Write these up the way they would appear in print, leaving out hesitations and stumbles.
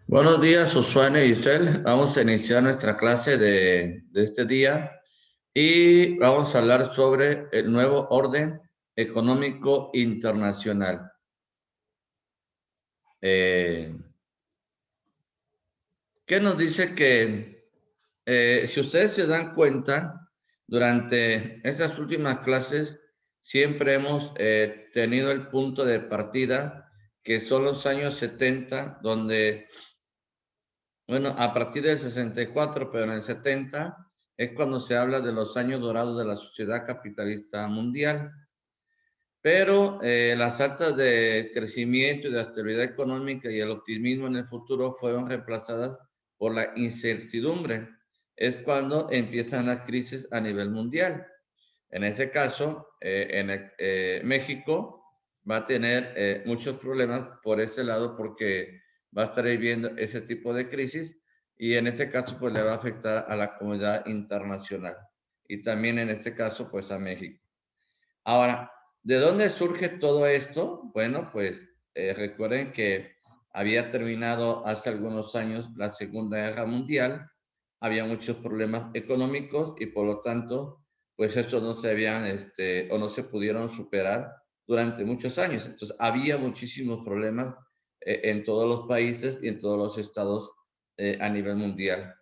Buenos días, Susana y Giselle. Vamos a iniciar nuestra clase de este día y vamos a hablar sobre el nuevo orden económico internacional. Eh, ¿Qué nos dice que si ustedes se dan cuenta, durante estas últimas clases siempre hemos tenido el punto de partida que son los años 70, donde bueno, a partir del 64, pero en el 70 es cuando se habla de los años dorados de la sociedad capitalista mundial. Pero las altas de crecimiento y de estabilidad económica y el optimismo en el futuro fueron reemplazadas por la incertidumbre. Es cuando empiezan las crisis a nivel mundial. En este caso, México va a tener muchos problemas por ese lado porque va a estar viviendo ese tipo de crisis y en este caso pues le va a afectar a la comunidad internacional y también en este caso pues a México. Ahora, ¿de dónde surge todo esto? Bueno, pues recuerden que había terminado hace algunos años la Segunda Guerra Mundial, había muchos problemas económicos y por lo tanto, pues estos no se habían, o no se pudieron superar durante muchos años. Entonces, había muchísimos problemas en todos los países y en todos los estados a nivel mundial.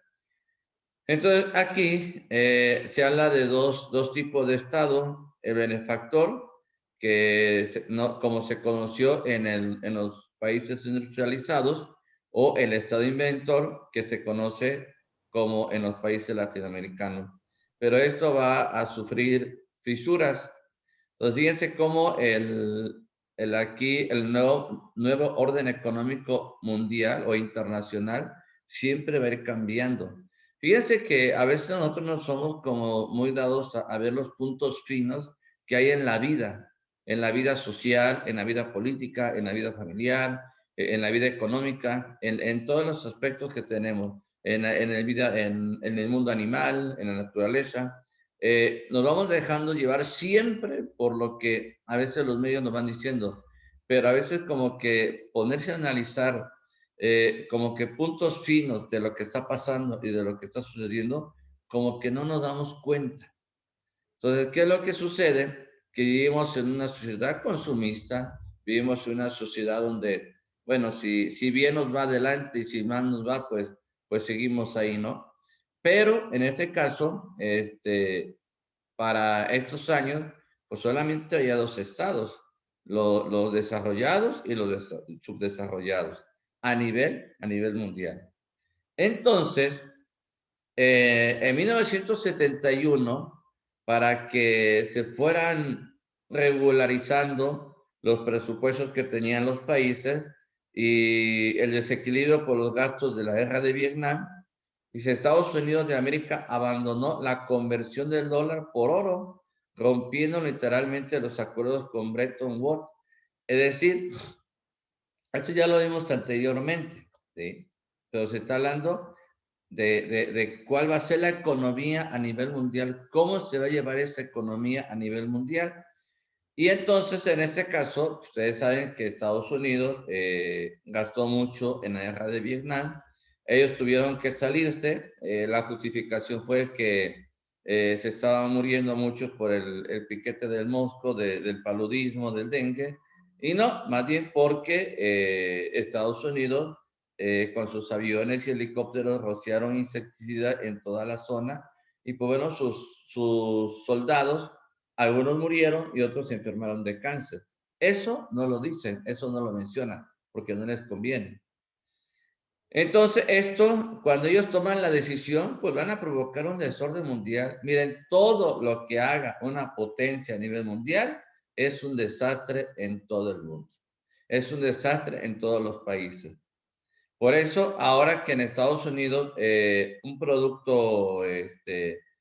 Entonces, aquí se habla de dos tipos de Estado, el benefactor, que no, como se conoció en los países industrializados, o el Estado inventor, que se conoce como en los países latinoamericanos. Pero esto va a sufrir fisuras. Entonces, fíjense cómo aquí el nuevo orden económico mundial o internacional siempre va a ir cambiando. Fíjense que a veces nosotros no somos como muy dados a ver los puntos finos que hay en la vida social, en la vida política, en la vida familiar, en la vida económica, en todos los aspectos que tenemos, en el mundo animal, en la naturaleza. Nos vamos dejando llevar siempre por lo que a veces los medios nos van diciendo, pero a veces como que ponerse a analizar como que puntos finos de lo que está pasando y de lo que está sucediendo, como que no nos damos cuenta. Entonces, ¿qué es lo que sucede? Que vivimos en una sociedad consumista, vivimos en una sociedad donde, bueno, si bien nos va adelante y si mal nos va, pues seguimos ahí, ¿no? Pero en este caso, para estos años, pues solamente había dos estados, los desarrollados y los subdesarrollados, a nivel mundial. Entonces, en 1971, para que se fueran regularizando los presupuestos que tenían los países y el desequilibrio por los gastos de la guerra de Vietnam, dice Estados Unidos de América abandonó la conversión del dólar por oro, rompiendo literalmente los acuerdos con Bretton Woods. Es decir, esto ya lo vimos anteriormente, ¿sí? Pero se está hablando de cuál va a ser la economía a nivel mundial, cómo se va a llevar esa economía a nivel mundial. Y entonces, en este caso, ustedes saben que Estados Unidos gastó mucho en la guerra de Vietnam. Ellos tuvieron que salirse. La justificación fue que se estaban muriendo muchos por el piquete del mosco, del paludismo, del dengue. Y no, más bien porque Estados Unidos, con sus aviones y helicópteros, rociaron insecticida en toda la zona. Y pues bueno, sus soldados algunos murieron y otros se enfermaron de cáncer. Eso no lo dicen, eso no lo mencionan, porque no les conviene. Entonces, esto, cuando ellos toman la decisión, pues van a provocar un desorden mundial. Miren, todo lo que haga una potencia a nivel mundial es un desastre en todo el mundo. Es un desastre en todos los países. Por eso, ahora que en Estados Unidos un producto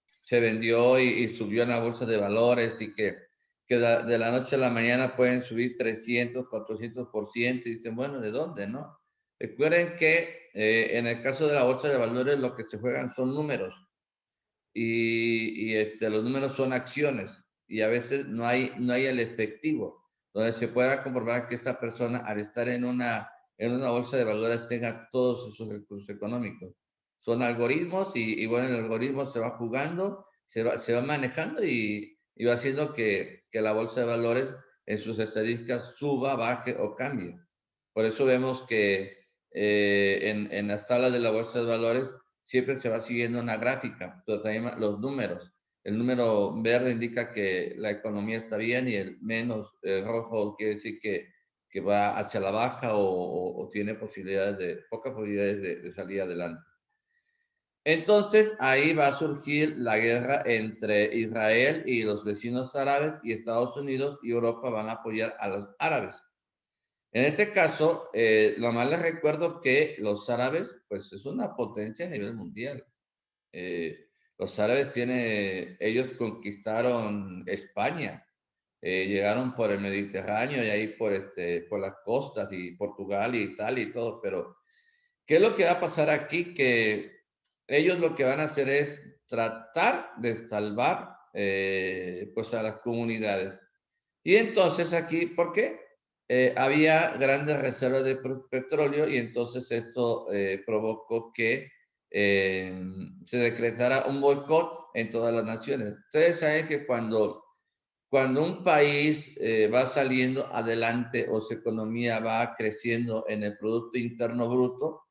se vendió y subió en la bolsa de valores y que de la noche a la mañana pueden subir 300, 400%, y dicen, bueno, ¿de dónde, no? Recuerden que en el caso de la bolsa de valores lo que se juegan son números los números son acciones y a veces no hay el efectivo, donde se pueda comprobar que esta persona al estar en una bolsa de valores tenga todos esos recursos económicos. Son algoritmos y bueno, el algoritmo se va jugando, se va manejando y va haciendo que la bolsa de valores en sus estadísticas suba, baje o cambie. Por eso vemos que en las tablas de la bolsa de valores siempre se va siguiendo una gráfica, pero también los números. El número verde indica que la economía está bien y el menos rojo quiere decir que va hacia la baja o tiene posibilidades pocas posibilidades de salir adelante. Entonces ahí va a surgir la guerra entre Israel y los vecinos árabes y Estados Unidos y Europa van a apoyar a los árabes. En este caso, nomás les recuerdo que los árabes, pues es una potencia a nivel mundial. Eh, los árabes ellos conquistaron España, llegaron por el Mediterráneo y ahí por las costas y Portugal y Italia y todo, pero ¿qué es lo que va a pasar aquí? Que ellos lo que van a hacer es tratar de salvar pues a las comunidades. Y entonces aquí, ¿por qué? Había grandes reservas de petróleo y entonces esto provocó que se decretara un boicot en todas las naciones. Ustedes saben que cuando un país va saliendo adelante o su economía va creciendo en el Producto Interno Bruto,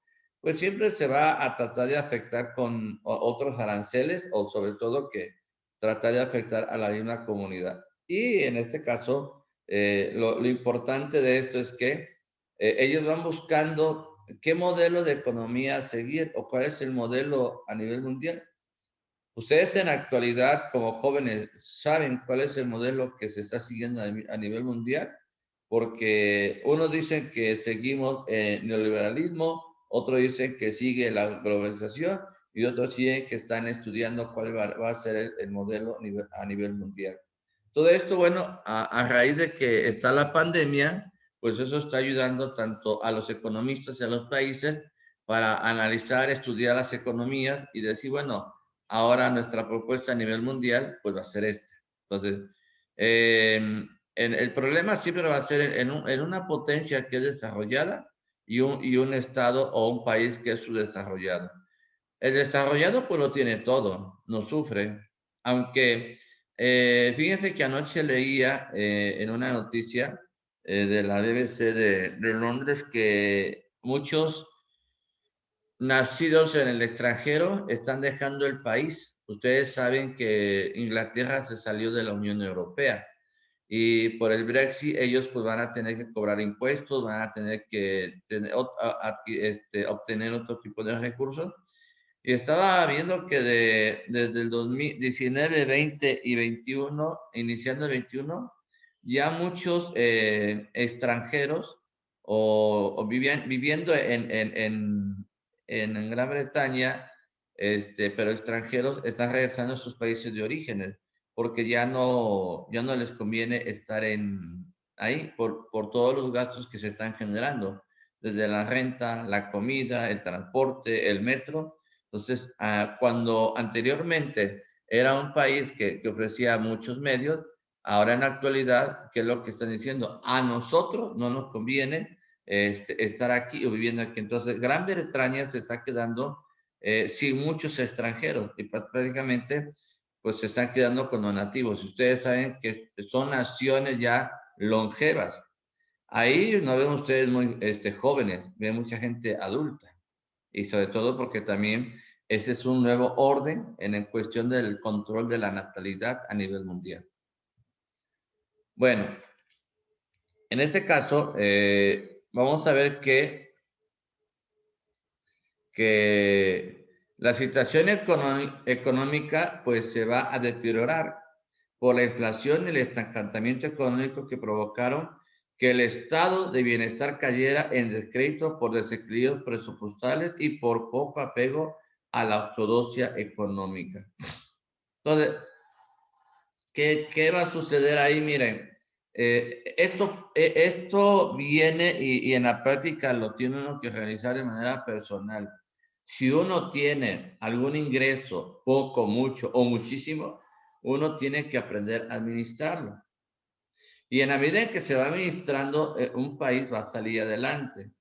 pues siempre se va a tratar de afectar con otros aranceles o sobre todo que tratar de afectar a la misma comunidad. Y en este caso, lo importante de esto es que ellos van buscando qué modelo de economía seguir o cuál es el modelo a nivel mundial. Ustedes en la actualidad, como jóvenes, ¿saben cuál es el modelo que se está siguiendo a nivel mundial? Porque unos dicen que seguimos el neoliberalismo, otros dicen que sigue la globalización y otros dicen que están estudiando cuál va a ser el modelo a nivel mundial. Todo esto, bueno, a raíz de que está la pandemia, pues eso está ayudando tanto a los economistas y a los países para analizar, estudiar las economías y decir, bueno, ahora nuestra propuesta a nivel mundial pues va a ser esta. Entonces, el problema siempre va a ser en una potencia que es desarrollada y un estado o un país que es subdesarrollado. El desarrollado pues lo tiene todo, no sufre, aunque fíjense que anoche leía en una noticia de la BBC de Londres que muchos nacidos en el extranjero están dejando el país. Ustedes saben que Inglaterra se salió de la Unión Europea y por el Brexit ellos pues van a tener que cobrar impuestos, van a tener que obtener otro tipo de recursos. Y estaba viendo que desde el 2019, 20 y 21, iniciando el 21, ya muchos extranjeros viviendo en Gran Bretaña, pero extranjeros están regresando a sus países de orígenes porque ya no les conviene estar ahí por todos los gastos que se están generando, desde la renta, la comida, el transporte, el metro. Entonces, cuando anteriormente era un país que ofrecía muchos medios, ahora en la actualidad, ¿qué es lo que están diciendo? A nosotros no nos conviene estar aquí o viviendo aquí. Entonces, Gran Bretaña se está quedando sin muchos extranjeros y prácticamente pues se están quedando con los nativos. Ustedes saben que son naciones ya longevas. Ahí no ven ustedes muy jóvenes, ven mucha gente adulta y sobre todo porque también ese es un nuevo orden en cuestión del control de la natalidad a nivel mundial. Bueno, en este caso vamos a ver que la situación económica pues se va a deteriorar por la inflación y el estancamiento económico que provocaron que el estado de bienestar cayera en descrédito por desequilibrios presupuestales y por poco apego a la ortodoxia económica. Entonces, ¿qué va a suceder ahí? Miren, esto viene y en la práctica lo tiene uno que realizar de manera personal. Si uno tiene algún ingreso, poco, mucho o muchísimo, uno tiene que aprender a administrarlo. Y en la medida en que se va administrando, un país va a salir adelante.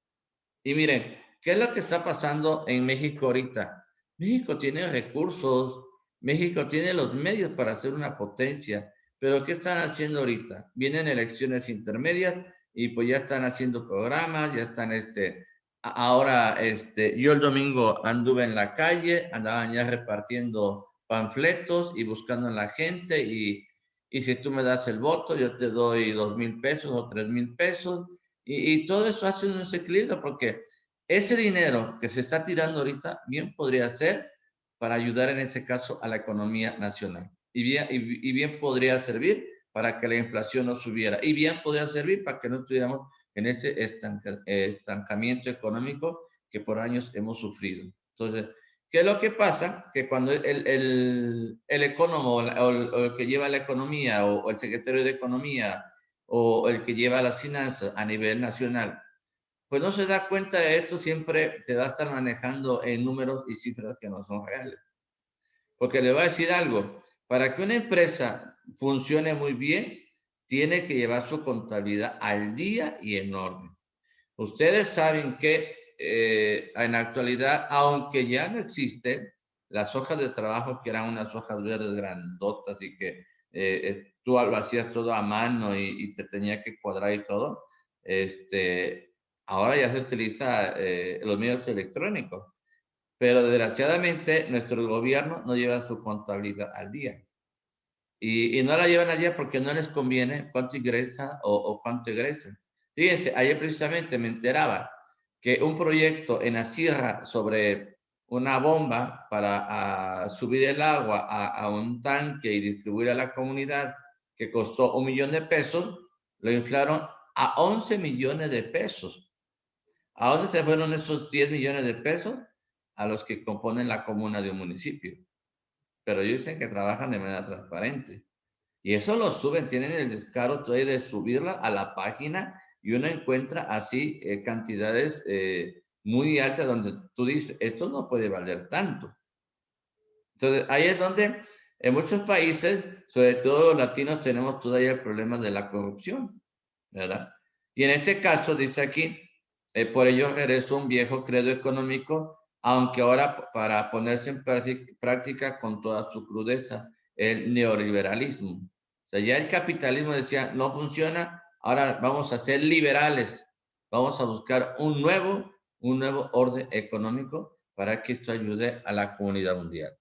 Y miren, ¿qué es lo que está pasando en México ahorita? México tiene recursos, México tiene los medios para ser una potencia, pero ¿qué están haciendo ahorita? Vienen elecciones intermedias y pues ya están haciendo programas, ya están ahora yo el domingo anduve en la calle, andaban ya repartiendo panfletos y buscando a la gente y si tú me das el voto, yo te doy 2,000 pesos o 3,000 pesos y todo eso hace un desequilibrio porque ese dinero que se está tirando ahorita bien podría ser para ayudar en ese caso a la economía nacional. Y bien podría servir para que la inflación no subiera. Y bien podría servir para que no estuviéramos en ese estancamiento económico que por años hemos sufrido. Entonces, ¿qué es lo que pasa? Que cuando el economo o el que lleva la economía o el secretario de Economía o el que lleva las finanzas a nivel nacional pues no se da cuenta de esto, siempre se va a estar manejando en números y cifras que no son reales. Porque le voy a decir algo, para que una empresa funcione muy bien, tiene que llevar su contabilidad al día y en orden. Ustedes saben que en la actualidad, aunque ya no existen las hojas de trabajo, que eran unas hojas verdes grandotas y que tú lo hacías todo a mano y te tenía que cuadrar y todo, ahora ya se utiliza los medios electrónicos. Pero desgraciadamente nuestro gobierno no lleva su contabilidad al día. Y no la llevan al día porque no les conviene cuánto ingresa o cuánto egresa. Fíjense, ayer precisamente me enteraba que un proyecto en la sierra sobre una bomba para subir el agua a un tanque y distribuir a la comunidad que costó 1,000,000 de pesos, lo inflaron a 11 millones de pesos. ¿A dónde se fueron esos 10 millones de pesos? A los que componen la comuna de un municipio. Pero ellos dicen que trabajan de manera transparente. Y eso lo suben, tienen el descaro todavía de subirla a la página y uno encuentra así cantidades muy altas donde tú dices, esto no puede valer tanto. Entonces, ahí es donde en muchos países, sobre todo los latinos, tenemos todavía el problema de la corrupción, ¿verdad? Y en este caso, dice aquí, por ello regresó un viejo credo económico, aunque ahora para ponerse en práctica con toda su crudeza, el neoliberalismo. O sea, ya el capitalismo decía, no funciona, ahora vamos a ser liberales, vamos a buscar un nuevo orden económico para que esto ayude a la comunidad mundial.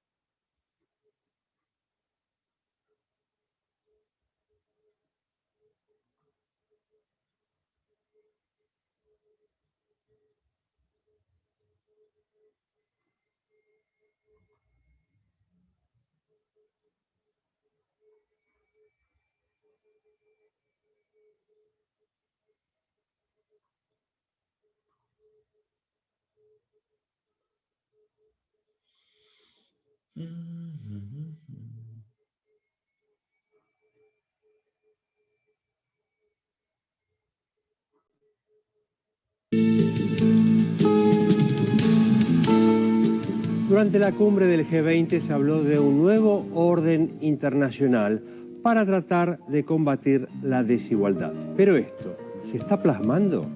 Durante la cumbre del G20 se habló de un nuevo orden internacional para tratar de combatir la desigualdad. Pero esto, ¿se está plasmando?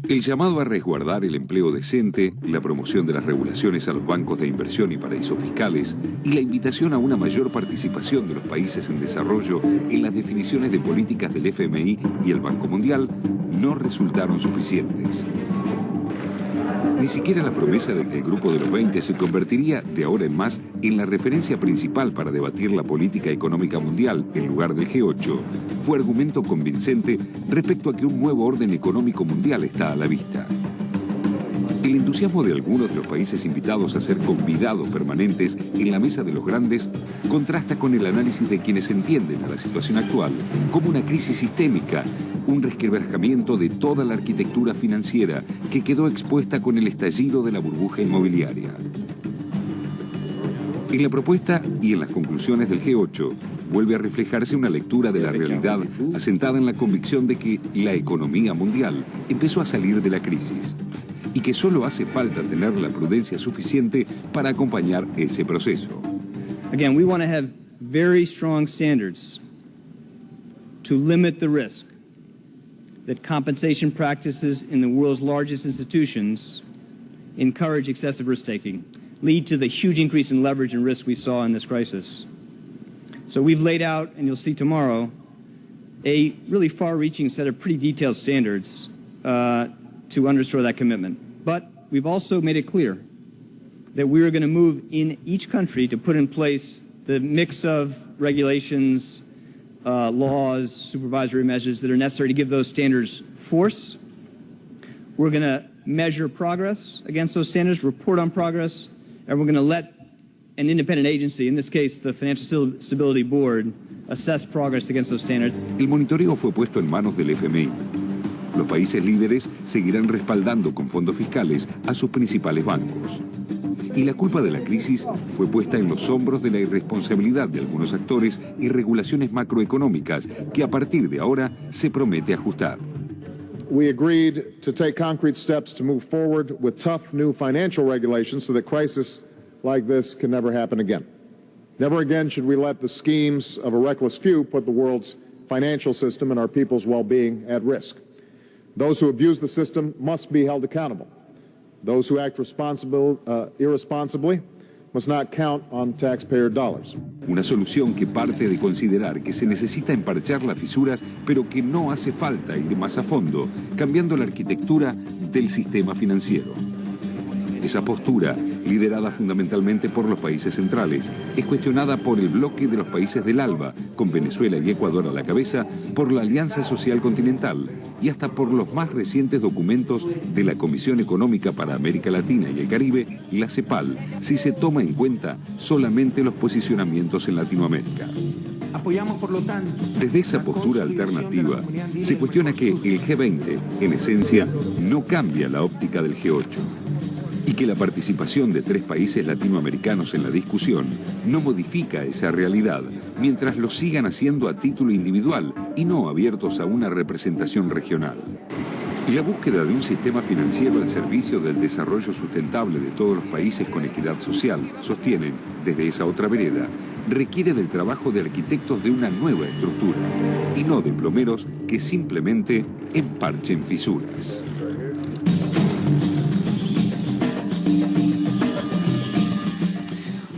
El llamado a resguardar el empleo decente, la promoción de las regulaciones a los bancos de inversión y paraísos fiscales y la invitación a una mayor participación de los países en desarrollo en las definiciones de políticas del FMI y el Banco Mundial no resultaron suficientes. Ni siquiera la promesa de que el Grupo de los 20 se convertiría de ahora en más en la referencia principal para debatir la política económica mundial en lugar del G8 fue argumento convincente respecto a que un nuevo orden económico mundial está a la vista. El entusiasmo de algunos de los países invitados a ser convidados permanentes en la mesa de los grandes contrasta con el análisis de quienes entienden a la situación actual como una crisis sistémica, un resquebrajamiento de toda la arquitectura financiera que quedó expuesta con el estallido de la burbuja inmobiliaria. En la propuesta y en las conclusiones del G8 vuelve a reflejarse una lectura de la realidad asentada en la convicción de que la economía mundial empezó a salir de la crisis y que solo hace falta tener la prudencia suficiente para acompañar ese proceso. Again, we want to have very strong standards to limit the risk that compensation practices in the world's largest institutions encourage excessive risk-taking, lead to the huge increase in leverage and risk we saw in this crisis. So we've laid out, and you'll see tomorrow, a really far-reaching set of pretty detailed standards to underscore that commitment. But we've also made it clear that we are going to move in each country to put in place the mix of regulations, laws, supervisory measures that are necessary to give those standards force. We're going to measure progress against those standards, report on progress, and we're going to let an independent agency, in this case the Financial Stability Board, assess progress against those standards. El monitoreo fue puesto en manos del FMI. Los países líderes seguirán respaldando con fondos fiscales a sus principales bancos. Y la culpa de la crisis fue puesta en los hombros de la irresponsabilidad de algunos actores y regulaciones macroeconómicas que a partir de ahora se promete ajustar. We agreed to take concrete steps to move forward with tough new financial regulations so that crises like this can never happen again. Never again should we let the schemes of a reckless few put the world's financial system and our people's well-being at risk. Those who abuse the system must be held accountable. Those who act irresponsibly must not count on taxpayer dollars. Una solución que parte de considerar que se necesita emparchar las fisuras, pero que no hace falta ir más a fondo, cambiando la arquitectura del sistema financiero. Esa postura, liderada fundamentalmente por los países centrales, es cuestionada por el bloque de los países del ALBA, con Venezuela y Ecuador a la cabeza, por la Alianza Social Continental y hasta por los más recientes documentos de la Comisión Económica para América Latina y el Caribe, la CEPAL, si se toma en cuenta solamente los posicionamientos en Latinoamérica. Apoyamos, por lo tanto, desde esa postura alternativa, se cuestiona que el G20, en esencia, no cambia la óptica del G8. Y que la participación de 3 países latinoamericanos en la discusión no modifica esa realidad, mientras lo sigan haciendo a título individual y no abiertos a una representación regional. Y la búsqueda de un sistema financiero al servicio del desarrollo sustentable de todos los países con equidad social, sostienen, desde esa otra vereda, requiere del trabajo de arquitectos de una nueva estructura, y no de plomeros que simplemente emparchen fisuras.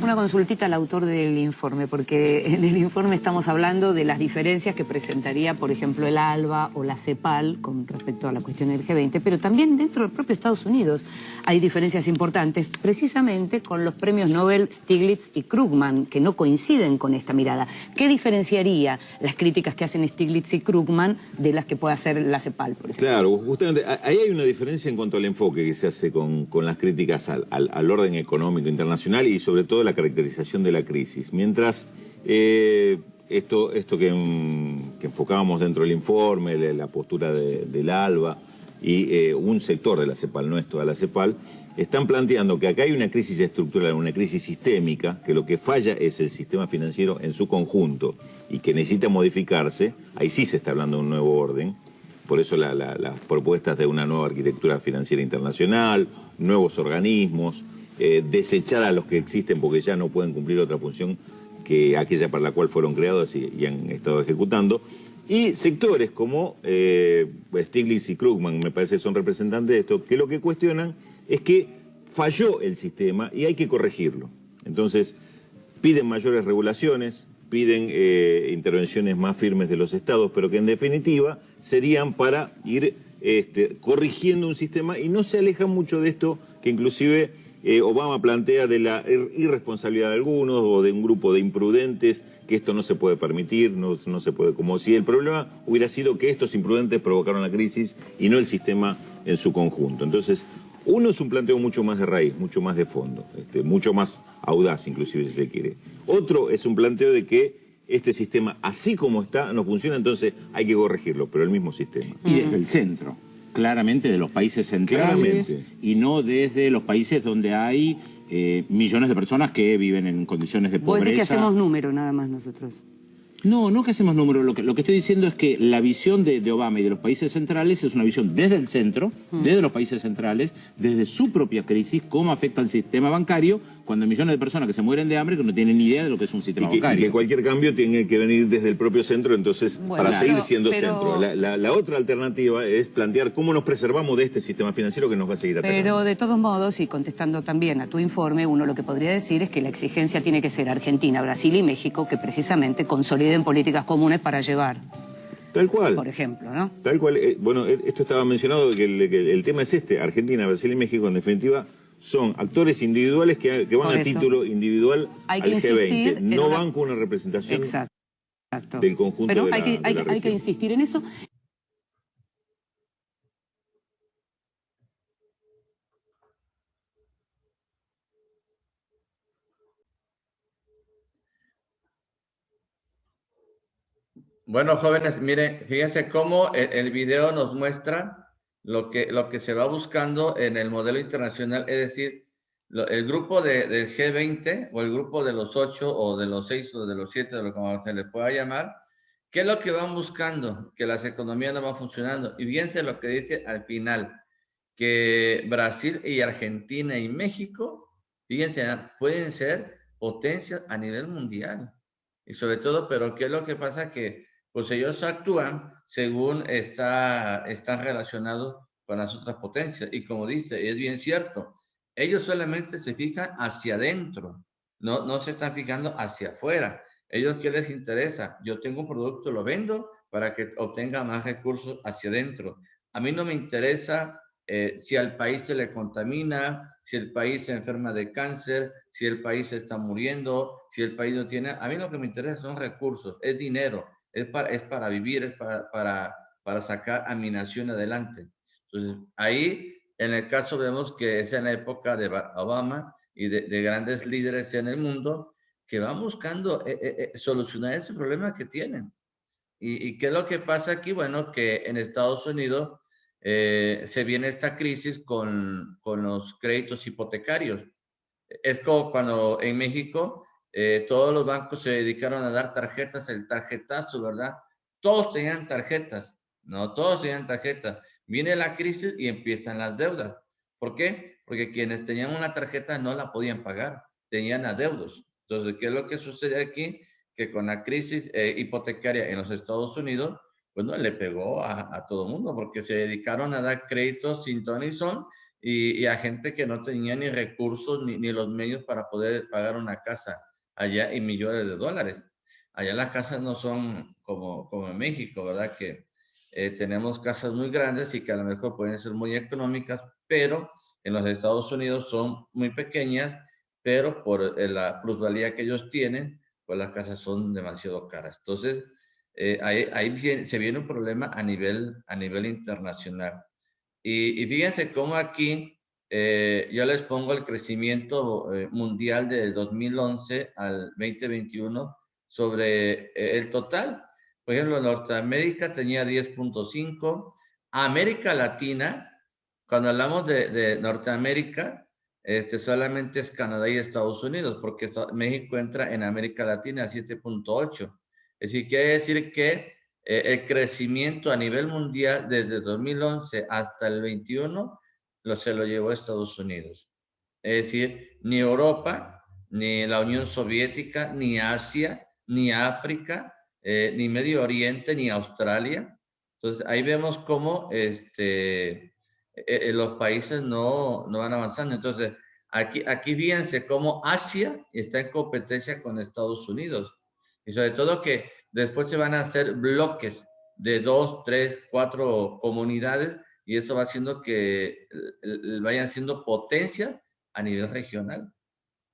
Una consultita al autor del informe, porque en el informe estamos hablando de las diferencias que presentaría, por ejemplo, el ALBA o la CEPAL con respecto a la cuestión del G20, pero también dentro del propio Estados Unidos hay diferencias importantes, precisamente con los premios Nobel Stiglitz y Krugman, que no coinciden con esta mirada. ¿Qué diferenciaría las críticas que hacen Stiglitz y Krugman de las que puede hacer la CEPAL, por ejemplo? Claro, justamente ahí hay una diferencia en cuanto al enfoque que se hace con las críticas al orden económico internacional y sobre todo la caracterización de la crisis. Mientras esto que enfocábamos dentro del informe, la postura del ALBA y un sector de la CEPAL, no es toda la CEPAL, están planteando que acá hay una crisis estructural, una crisis sistémica, que lo que falla es el sistema financiero en su conjunto y que necesita modificarse. Ahí sí se está hablando de un nuevo orden. Por eso las propuestas de una nueva arquitectura financiera internacional, nuevos organismos, desechar a los que existen porque ya no pueden cumplir otra función que aquella para la cual fueron creados y han estado ejecutando. Y sectores como Stiglitz y Krugman, me parece que son representantes de esto, que lo que cuestionan es que falló el sistema y hay que corregirlo. Entonces, piden mayores regulaciones, piden intervenciones más firmes de los estados, pero que en definitiva serían para ir corrigiendo un sistema y no se alejan mucho de esto que inclusive Obama plantea de la irresponsabilidad de algunos o de un grupo de imprudentes, que esto no se puede permitir, no se puede, como si el problema hubiera sido que estos imprudentes provocaron la crisis y no el sistema en su conjunto. Entonces, uno es un planteo mucho más de raíz, mucho más de fondo, mucho más audaz inclusive si se quiere. Otro es un planteo de que este sistema, así como está, no funciona, entonces hay que corregirlo, pero el mismo sistema. Y desde el centro. Claramente de los países centrales y no desde los países donde hay millones de personas que viven en condiciones de pobreza. Puede ser que hacemos número nada más nosotros. No que hacemos números. Lo que estoy diciendo es que la visión de Obama y de los países centrales es una visión desde el centro, desde los países centrales, desde su propia crisis, cómo afecta al sistema bancario, cuando hay millones de personas que se mueren de hambre que no tienen ni idea de lo que es un sistema bancario. Y que cualquier cambio tiene que venir desde el propio centro, entonces, para seguir siendo centro. La otra alternativa es plantear cómo nos preservamos de este sistema financiero que nos va a seguir atacando. Pero de todos modos, y contestando también a tu informe, uno lo que podría decir es que la exigencia tiene que ser Argentina, Brasil y México, que precisamente consoliden políticas comunes para llevar. Tal cual. Por ejemplo, ¿no? Tal cual. Bueno, esto estaba mencionado, que el tema es este. Argentina, Brasil y México, en definitiva, son actores individuales que van a título individual al G20. No van con una representación del conjunto Pero de la hay que insistir en eso. Bueno, jóvenes, miren, fíjense cómo el video nos muestra lo que se va buscando en el modelo internacional, es decir, el grupo del G20 o el grupo de los 8 o de los 6 o de los 7, de lo que se le pueda llamar, ¿qué es lo que van buscando? Que las economías no van funcionando. Y fíjense lo que dice al final, que Brasil y Argentina y México, fíjense, pueden ser potencias a nivel mundial. Y sobre todo, pero ¿qué es lo que pasa? Que pues ellos actúan según están relacionados con las otras potencias. Y como dice, es bien cierto, ellos solamente se fijan hacia adentro, no se están fijando hacia afuera. Ellos, ¿qué les interesa? Yo tengo un producto, lo vendo para que obtenga más recursos hacia adentro. A mí no me interesa si al país se le contamina, si el país se enferma de cáncer, si el país se está muriendo, si el país no tiene... A mí lo que me interesa son recursos, es dinero, es para vivir, es para sacar a mi nación adelante. Entonces, ahí, en el caso, vemos que es en la época de Obama y de grandes líderes en el mundo que van buscando solucionar ese problema que tienen. ¿Y qué es lo que pasa aquí? Bueno, que en Estados Unidos se viene esta crisis con los créditos hipotecarios. Es como cuando en México todos los bancos se dedicaron a dar tarjetas, el tarjetazo, ¿verdad? Todos tenían tarjetas, no todos tenían tarjetas. Viene la crisis y empiezan las deudas. ¿Por qué? Porque quienes tenían una tarjeta no la podían pagar, tenían adeudos. Entonces, ¿qué es lo que sucede aquí? Que con la crisis hipotecaria en los Estados Unidos, bueno, le pegó a todo el mundo porque se dedicaron a dar créditos sin ton ni son y a gente que no tenía ni recursos ni los medios para poder pagar una casa allá en millones de dólares. Allá las casas no son como en México, ¿verdad? Que tenemos casas muy grandes y que a lo mejor pueden ser muy económicas, pero en los Estados Unidos son muy pequeñas, pero por la plusvalía que ellos tienen, pues las casas son demasiado caras. Entonces, ahí se viene un problema a nivel internacional. Y fíjense cómo aquí yo les pongo el crecimiento mundial de 2011 al 2021 sobre el total. Por ejemplo, Norteamérica tenía 10.5. América Latina, cuando hablamos de Norteamérica, solamente es Canadá y Estados Unidos, porque México entra en América Latina a 7.8. Es decir, quiere decir que el crecimiento a nivel mundial desde 2011 hasta el 21 se lo llevó a Estados Unidos. Es decir, ni Europa, ni la Unión Soviética, ni Asia, ni África, ni Medio Oriente, ni Australia. Entonces, ahí vemos cómo los países no van avanzando. Entonces, aquí fíjense cómo Asia está en competencia con Estados Unidos. Y sobre todo que después se van a hacer bloques de 2, 3, 4 comunidades y eso va haciendo que vayan siendo potencias a nivel regional.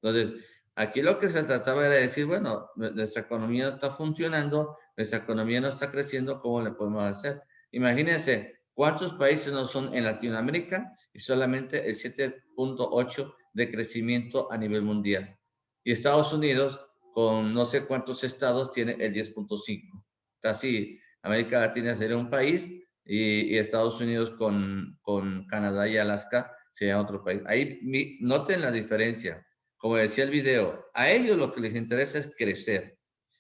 Entonces, aquí lo que se trataba era decir, bueno, nuestra economía no está funcionando, nuestra economía no está creciendo, ¿cómo le podemos hacer? Imagínense, ¿cuántos países no son en Latinoamérica? Y solamente el 7.8 de crecimiento a nivel mundial. Y Estados Unidos, con no sé cuántos estados, tiene el 10.5. Así, América Latina sería un país y Estados Unidos con Canadá y Alaska sería otro país. Ahí noten la diferencia. Como decía el video, a ellos lo que les interesa es crecer.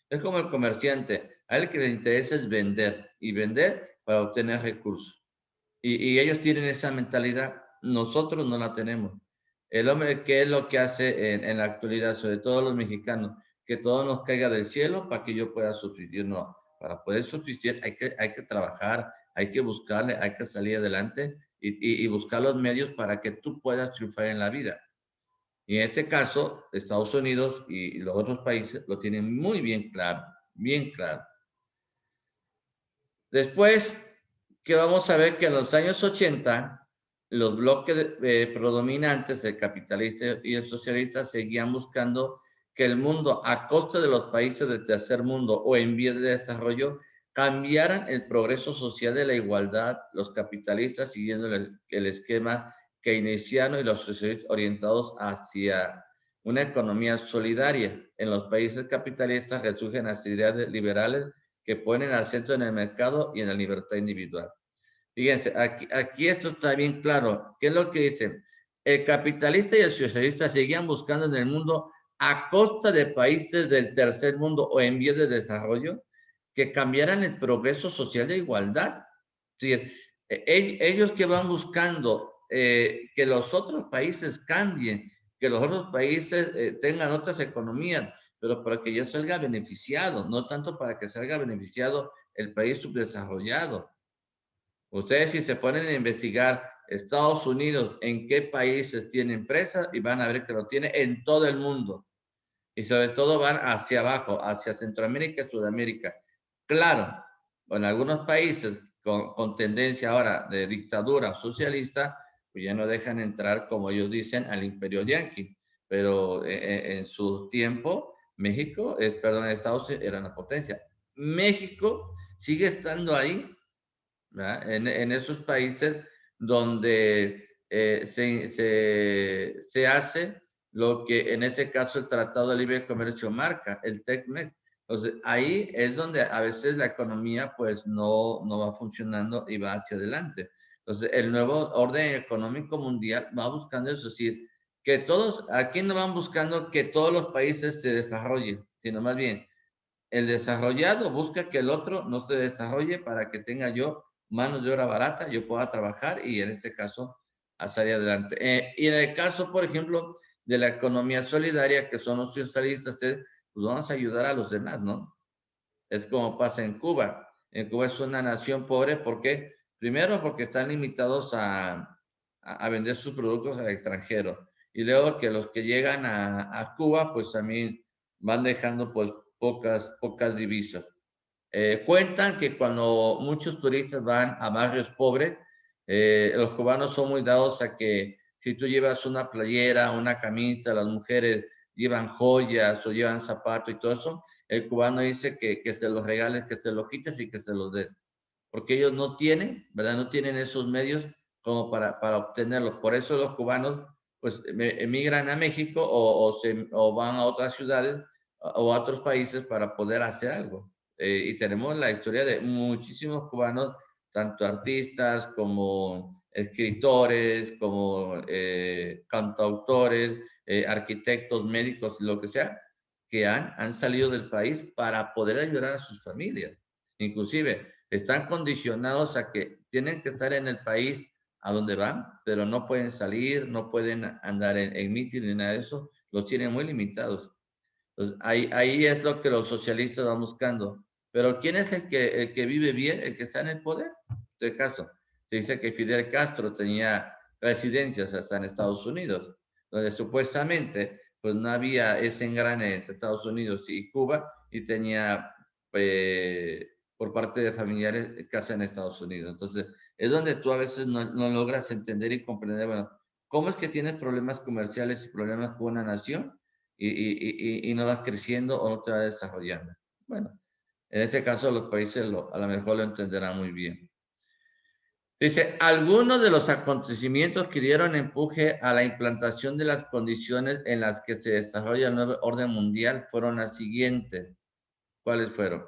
Es como el comerciante, a él que le interesa es vender y vender para obtener recursos. Y ellos tienen esa mentalidad, nosotros no la tenemos. El hombre, ¿qué es lo que hace en la actualidad, sobre todo los mexicanos? Que todo nos caiga del cielo para que yo pueda subsistir. No, para poder subsistir hay que trabajar, hay que buscarle, hay que salir adelante y buscar los medios para que tú puedas triunfar en la vida. Y en este caso, Estados Unidos y los otros países lo tienen muy bien claro, bien claro. Después, que vamos a ver que en los años 80, los bloques predominantes, el capitalista y el socialista, seguían buscando que el mundo, a costa de los países del tercer mundo o en vías de desarrollo, cambiaran el progreso social de la igualdad, los capitalistas siguiendo el esquema keynesiano y los socialistas orientados hacia una economía solidaria. En los países capitalistas resurgen las ideas liberales que ponen acento en el mercado y en la libertad individual. Fíjense, aquí esto está bien claro. ¿Qué es lo que dicen? El capitalista y el socialista seguían buscando en el mundo, a costa de países del tercer mundo o en vías de desarrollo, que cambiaran el progreso social de igualdad. Es decir, ellos que van buscando que los otros países cambien, que los otros países tengan otras economías, pero para que yo salga beneficiado, no tanto para que salga beneficiado el país subdesarrollado. Ustedes si se ponen a investigar Estados Unidos, en qué países tiene empresas, y van a ver que lo tiene en todo el mundo. Y sobre todo van hacia abajo, hacia Centroamérica y Sudamérica. Claro, en algunos países con tendencia ahora de dictadura socialista, pues ya no dejan entrar, como ellos dicen, al imperio yanqui. Pero en su tiempo, México, perdón, Estados Unidos era una potencia. México sigue estando ahí, ¿verdad? En esos países donde se hace lo que en este caso el Tratado de Libre Comercio marca, el TECMEC. Entonces, ahí es donde a veces la economía pues no va funcionando y va hacia adelante. Entonces, el nuevo orden económico mundial va buscando eso, es decir, que todos, aquí no van buscando que todos los países se desarrollen, sino más bien, el desarrollado busca que el otro no se desarrolle para que tenga yo mano de obra barata, yo pueda trabajar y en este caso a salir adelante. Y en el caso, por ejemplo, de la economía solidaria, que son los socialistas, pues vamos a ayudar a los demás, ¿no? Es como pasa en Cuba. En Cuba es una nación pobre porque, primero, porque están limitados a vender sus productos al extranjero. Y luego que los que llegan a Cuba, pues también van dejando pues pocas divisas. Cuentan que cuando muchos turistas van a barrios pobres, los cubanos son muy dados a que si tú llevas una playera, una camisa, las mujeres llevan joyas o llevan zapatos y todo eso, el cubano dice que se los regales, que se los quites y que se los des. Porque ellos no tienen, ¿verdad? No tienen esos medios como para obtenerlos. Por eso los cubanos pues emigran a México o van a otras ciudades o a otros países para poder hacer algo. Y tenemos la historia de muchísimos cubanos, tanto artistas como escritores, como cantautores, arquitectos, médicos, lo que sea, que han salido del país para poder ayudar a sus familias. Inclusive están condicionados a que tienen que estar en el país a donde van, pero no pueden salir, no pueden andar en meeting ni nada de eso, los tienen muy limitados. Entonces, ahí es lo que los socialistas van buscando. Pero ¿quién es el que vive bien, el que está en el poder? En este caso, se dice que Fidel Castro tenía residencias hasta en Estados Unidos, donde supuestamente pues no había ese engrane entre Estados Unidos y Cuba y tenía por parte de familiares casa en Estados Unidos. Entonces, es donde tú a veces no logras entender y comprender, bueno, ¿cómo es que tienes problemas comerciales y problemas con una nación y no vas creciendo o no te vas desarrollando? Bueno, en este caso los países a lo mejor lo entenderán muy bien. Dice, algunos de los acontecimientos que dieron empuje a la implantación de las condiciones en las que se desarrolla el nuevo orden mundial fueron las siguientes. ¿Cuáles fueron?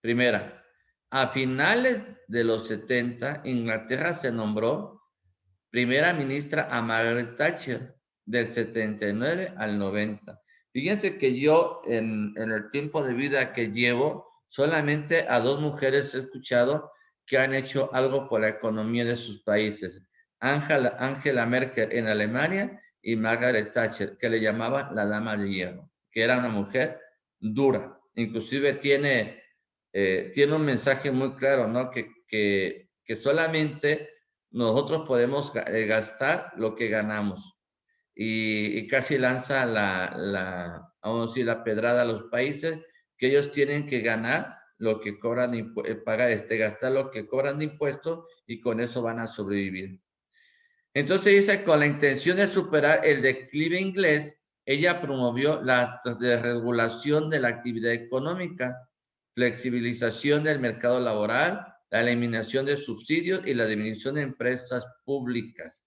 Primera, a finales de los 70, Inglaterra se nombró primera ministra a Margaret Thatcher del 79 al 90. Fíjense que yo en el tiempo de vida que llevo, solamente a 2 mujeres he escuchado que han hecho algo por la economía de sus países. Angela Merkel en Alemania y Margaret Thatcher, que le llamaban la dama de hierro, que era una mujer dura. Inclusive tiene un mensaje muy claro, ¿no? Que solamente nosotros podemos gastar lo que ganamos y casi lanza vamos a decir, la pedrada a los países que ellos tienen que ganar lo que cobran, gastar lo que cobran de impuestos y con eso van a sobrevivir. Entonces dice, con la intención de superar el declive inglés, ella promovió la desregulación de la actividad económica, flexibilización del mercado laboral, la eliminación de subsidios y la disminución de empresas públicas.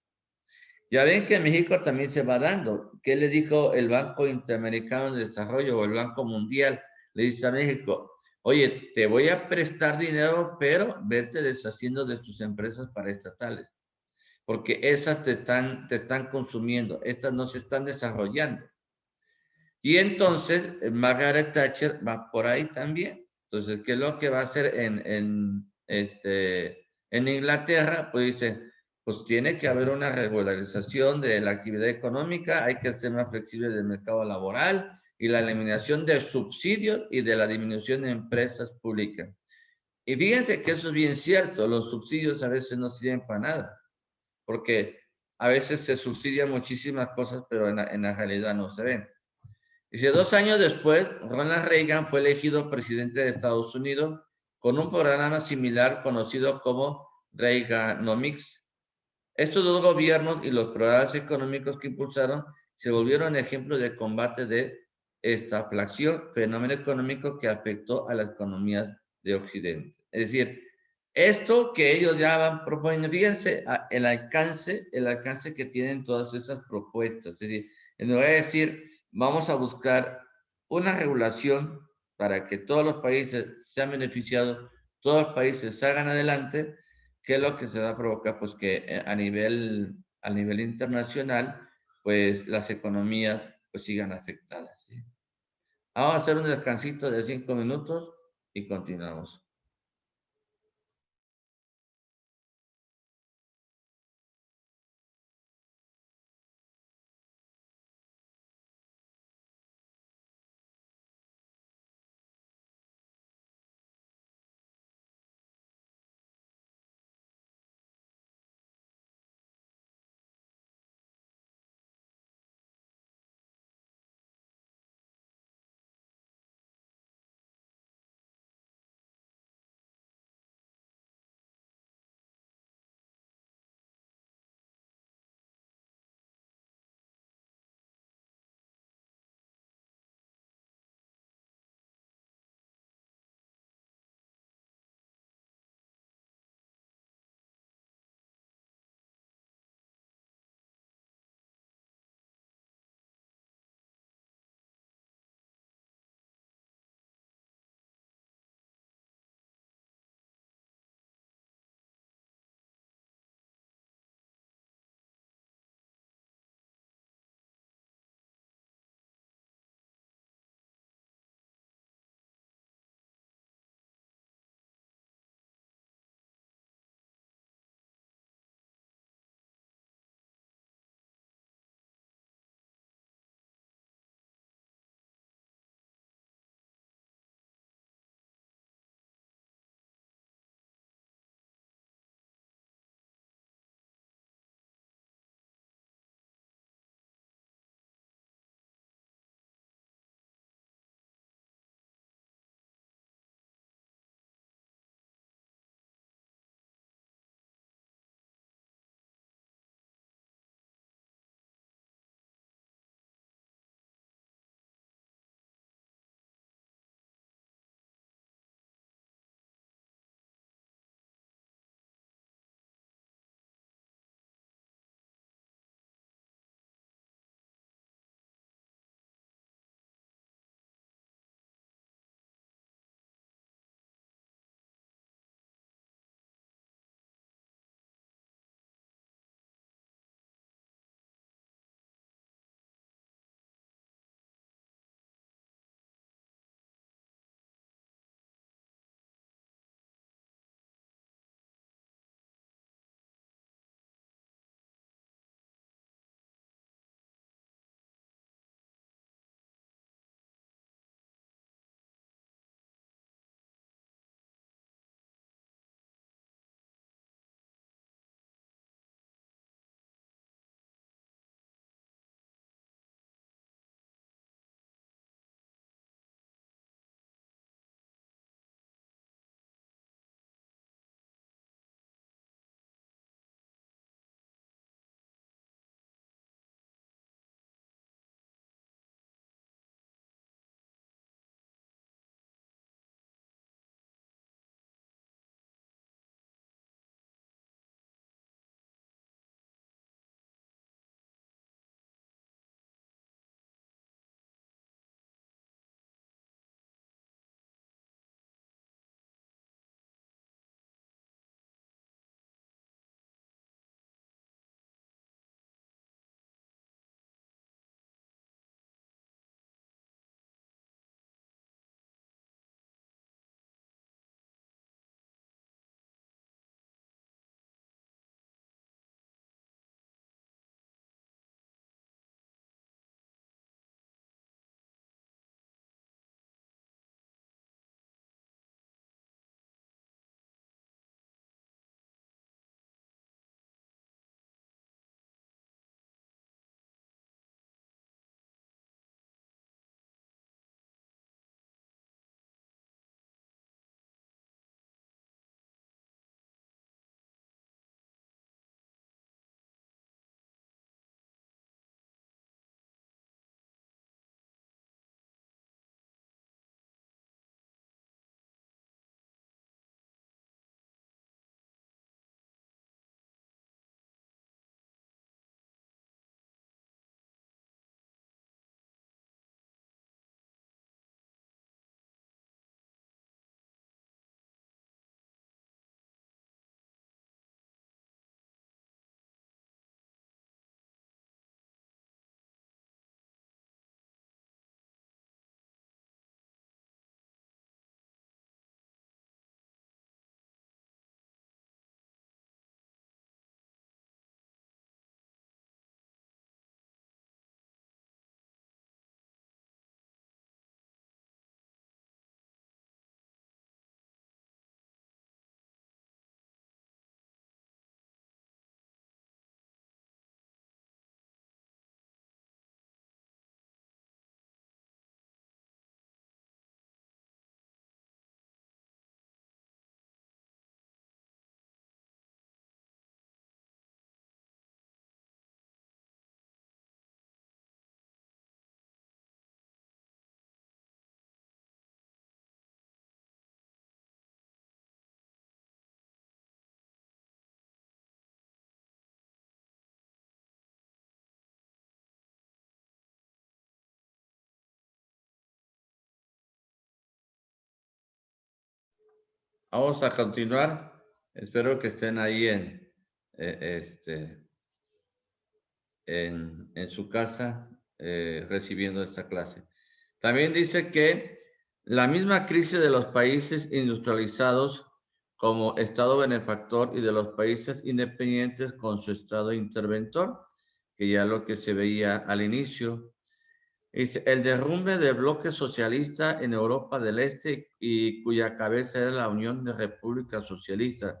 Ya ven que en México también se va dando. ¿Qué le dijo el Banco Interamericano de Desarrollo o el Banco Mundial? Le dice a México, oye, te voy a prestar dinero, pero vete deshaciendo de tus empresas paraestatales, porque esas te están consumiendo, estas no se están desarrollando. Y entonces Margaret Thatcher va por ahí también. Entonces, ¿qué es lo que va a hacer en Inglaterra? Pues dice, pues tiene que haber una regularización de la actividad económica, hay que ser más flexible del mercado laboral y la eliminación de subsidios y de la disminución de empresas públicas. Y fíjense que eso es bien cierto, los subsidios a veces no sirven para nada, porque a veces se subsidian muchísimas cosas, pero en la realidad no se ven. Dice, 2 años después, Ronald Reagan fue elegido presidente de Estados Unidos con un programa similar conocido como Reaganomics. Estos dos gobiernos y los programas económicos que impulsaron se volvieron ejemplos de combate de estaflación, fenómeno económico que afectó a las economías de Occidente. Es decir, esto que ellos ya van proponiendo, fíjense el alcance que tienen todas esas propuestas. Es decir, en lugar de decir, vamos a buscar una regulación para que todos los países sean beneficiados, todos los países salgan adelante, ¿qué es lo que se va a provocar? Pues que a nivel internacional, pues las economías pues sigan afectadas. ¿Sí? Vamos a hacer un descansito de 5 minutos y continuamos. Vamos a continuar. Espero que estén ahí en su casa recibiendo esta clase. También dice que la misma crisis de los países industrializados como Estado benefactor y de los países independientes con su Estado interventor, que ya lo que se veía al inicio, es el derrumbe del bloque socialista en Europa del Este y cuya cabeza era la Unión de Repúblicas Socialistas.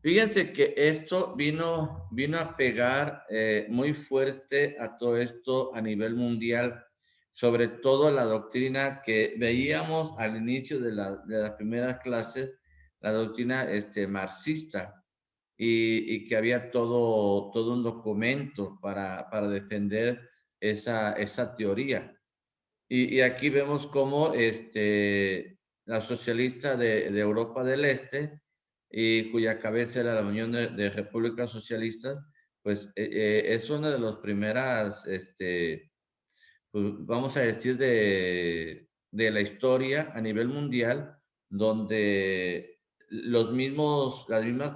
Fíjense que esto vino a pegar muy fuerte a todo esto a nivel mundial, sobre todo la doctrina que veíamos al inicio de las primeras clases, la doctrina marxista, y que había todo un documento para defender esa teoría. Y aquí vemos cómo la socialista de Europa del Este, y cuya cabeza era la Unión de Repúblicas Socialistas, pues es una de las primeras, pues, vamos a decir, de la historia a nivel mundial, donde las mismas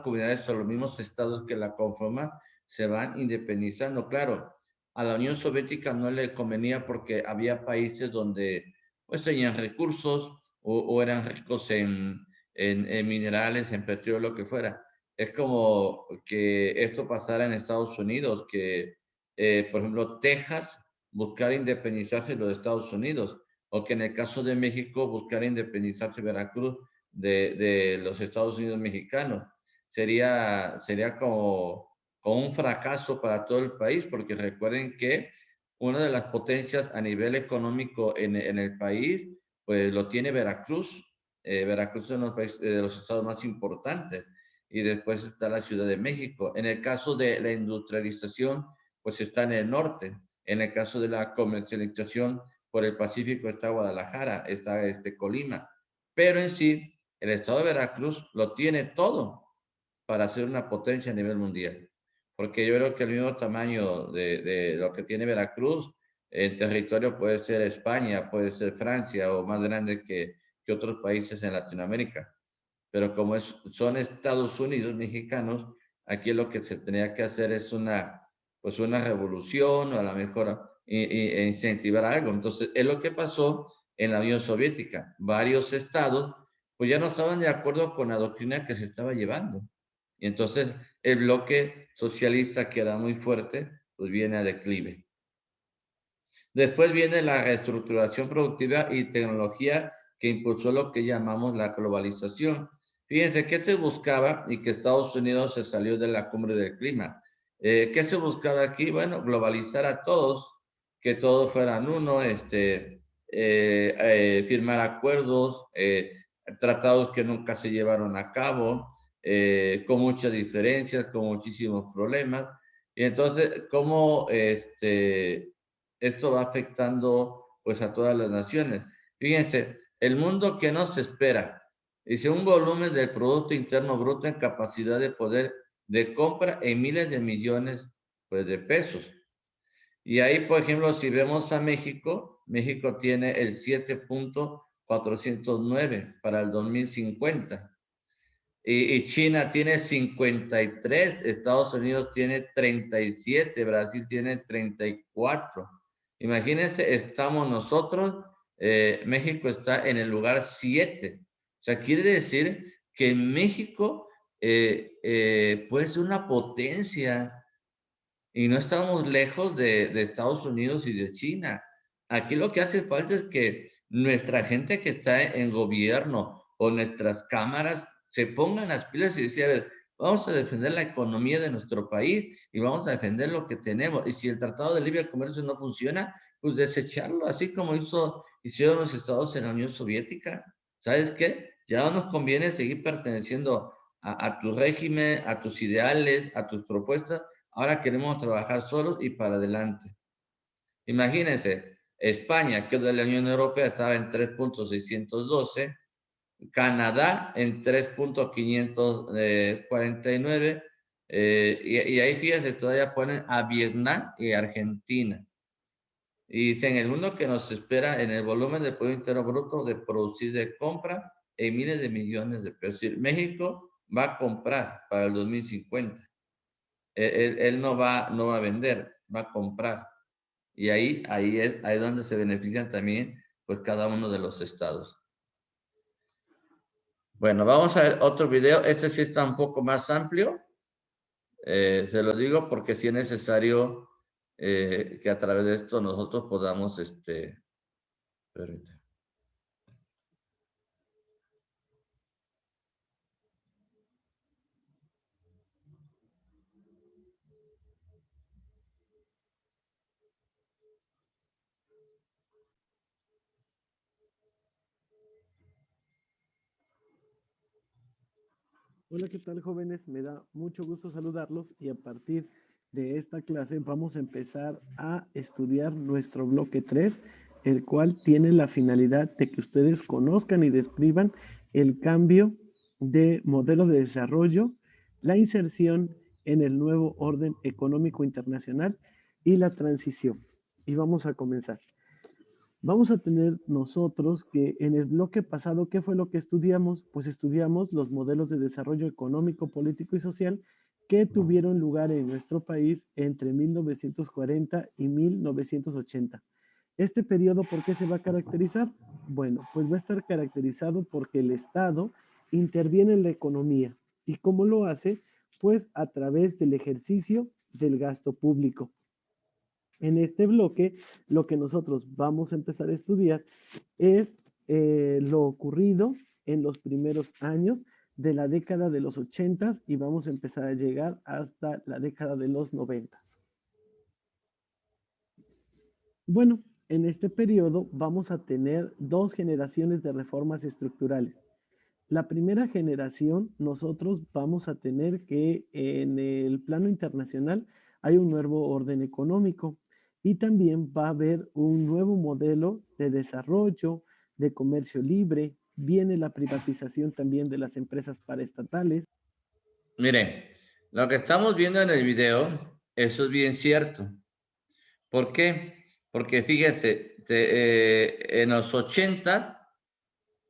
comunidades o los mismos estados que la conforman se van independizando. Claro, a la Unión Soviética no le convenía porque había países donde pues tenían recursos o eran ricos en minerales, en petróleo, lo que fuera. Es como que esto pasara en Estados Unidos, que por ejemplo Texas buscar independizarse de los Estados Unidos, o que en el caso de México buscar independizarse Veracruz de los Estados Unidos mexicanos. Sería como un fracaso para todo el país, porque recuerden que una de las potencias a nivel económico en el país, pues lo tiene Veracruz. Veracruz es uno de los estados más importantes, y después está la Ciudad de México. En el caso de la industrialización, pues está en el norte. En el caso de la comercialización por el Pacífico está Guadalajara, está Colima. Pero en sí, el estado de Veracruz lo tiene todo para ser una potencia a nivel mundial. Porque yo creo que el mismo tamaño de lo que tiene Veracruz en territorio puede ser España, puede ser Francia o más grande que otros países en Latinoamérica. Pero como son Estados Unidos mexicanos, aquí lo que se tenía que hacer es pues una revolución o a lo mejor incentivar algo. Entonces, es lo que pasó en la Unión Soviética. Varios estados pues ya no estaban de acuerdo con la doctrina que se estaba llevando. Y entonces el bloque socialista, que era muy fuerte, pues viene a declive. Después viene la reestructuración productiva y tecnología que impulsó lo que llamamos la globalización. Fíjense, ¿qué se buscaba? Y que Estados Unidos se salió de la cumbre del clima. ¿Qué se buscaba aquí? Bueno, globalizar a todos, que todos fueran uno, firmar acuerdos, tratados que nunca se llevaron a cabo, con muchas diferencias, con muchísimos problemas. Y entonces, ¿cómo esto va afectando pues a todas las naciones? Fíjense, el mundo que nos espera, dice un volumen del Producto Interno Bruto en capacidad de poder de compra en miles de millones pues, de pesos. Y ahí, por ejemplo, si vemos a México, México tiene el 7.409 para el 2050. Y China tiene 53, Estados Unidos tiene 37, Brasil tiene 34. Imagínense, estamos nosotros, México está en el lugar 7. O sea, quiere decir que México puede ser una potencia y no estamos lejos de Estados Unidos y de China. Aquí lo que hace falta es que nuestra gente que está en gobierno o nuestras cámaras se pongan las pilas y decir, a ver, vamos a defender la economía de nuestro país y vamos a defender lo que tenemos. Y si el Tratado de Libre Comercio no funciona, pues desecharlo, así como hicieron los estados en la Unión Soviética. ¿Sabes qué? Ya no nos conviene seguir perteneciendo a tu régimen, a tus ideales, a tus propuestas. Ahora queremos trabajar solos y para adelante. Imagínense, España, que es de la Unión Europea, estaba en 3.612, Canadá en 3.549, y ahí fíjense, todavía ponen a Vietnam y Argentina. Y dicen, el mundo que nos espera en el volumen de Producto Interno Bruto de producir de compra en miles de millones de pesos. Es decir, México va a comprar para el 2050. Él no va a vender, va a comprar. Y ahí es donde se benefician también pues cada uno de los estados. Bueno, vamos a ver otro video. Este sí está un poco más amplio. Se lo digo porque sí es necesario que a través de esto nosotros podamos, permítame. Hola, ¿qué tal, jóvenes? Me da mucho gusto saludarlos y a partir de esta clase vamos a empezar a estudiar nuestro bloque 3, el cual tiene la finalidad de que ustedes conozcan y describan el cambio de modelo de desarrollo, la inserción en el nuevo orden económico internacional y la transición. Y vamos a comenzar. Vamos a tener nosotros que en el bloque pasado, ¿qué fue lo que estudiamos? Pues estudiamos los modelos de desarrollo económico, político y social que tuvieron lugar en nuestro país entre 1940 y 1980. Este periodo, ¿por qué se va a caracterizar? Bueno, pues va a estar caracterizado porque el Estado interviene en la economía. ¿Y cómo lo hace? Pues a través del ejercicio del gasto público. En este bloque, lo que nosotros vamos a empezar a estudiar es lo ocurrido en los primeros años de la década de los 80 y vamos a empezar a llegar hasta la década de los 90. Bueno, en este periodo vamos a tener dos generaciones de reformas estructurales. La primera generación, nosotros vamos a tener que en el plano internacional hay un nuevo orden económico y también va a haber un nuevo modelo de desarrollo, de comercio libre, viene la privatización también de las empresas paraestatales. Miren, lo que estamos viendo en el video, eso es bien cierto. ¿Por qué? Porque fíjense, en los 80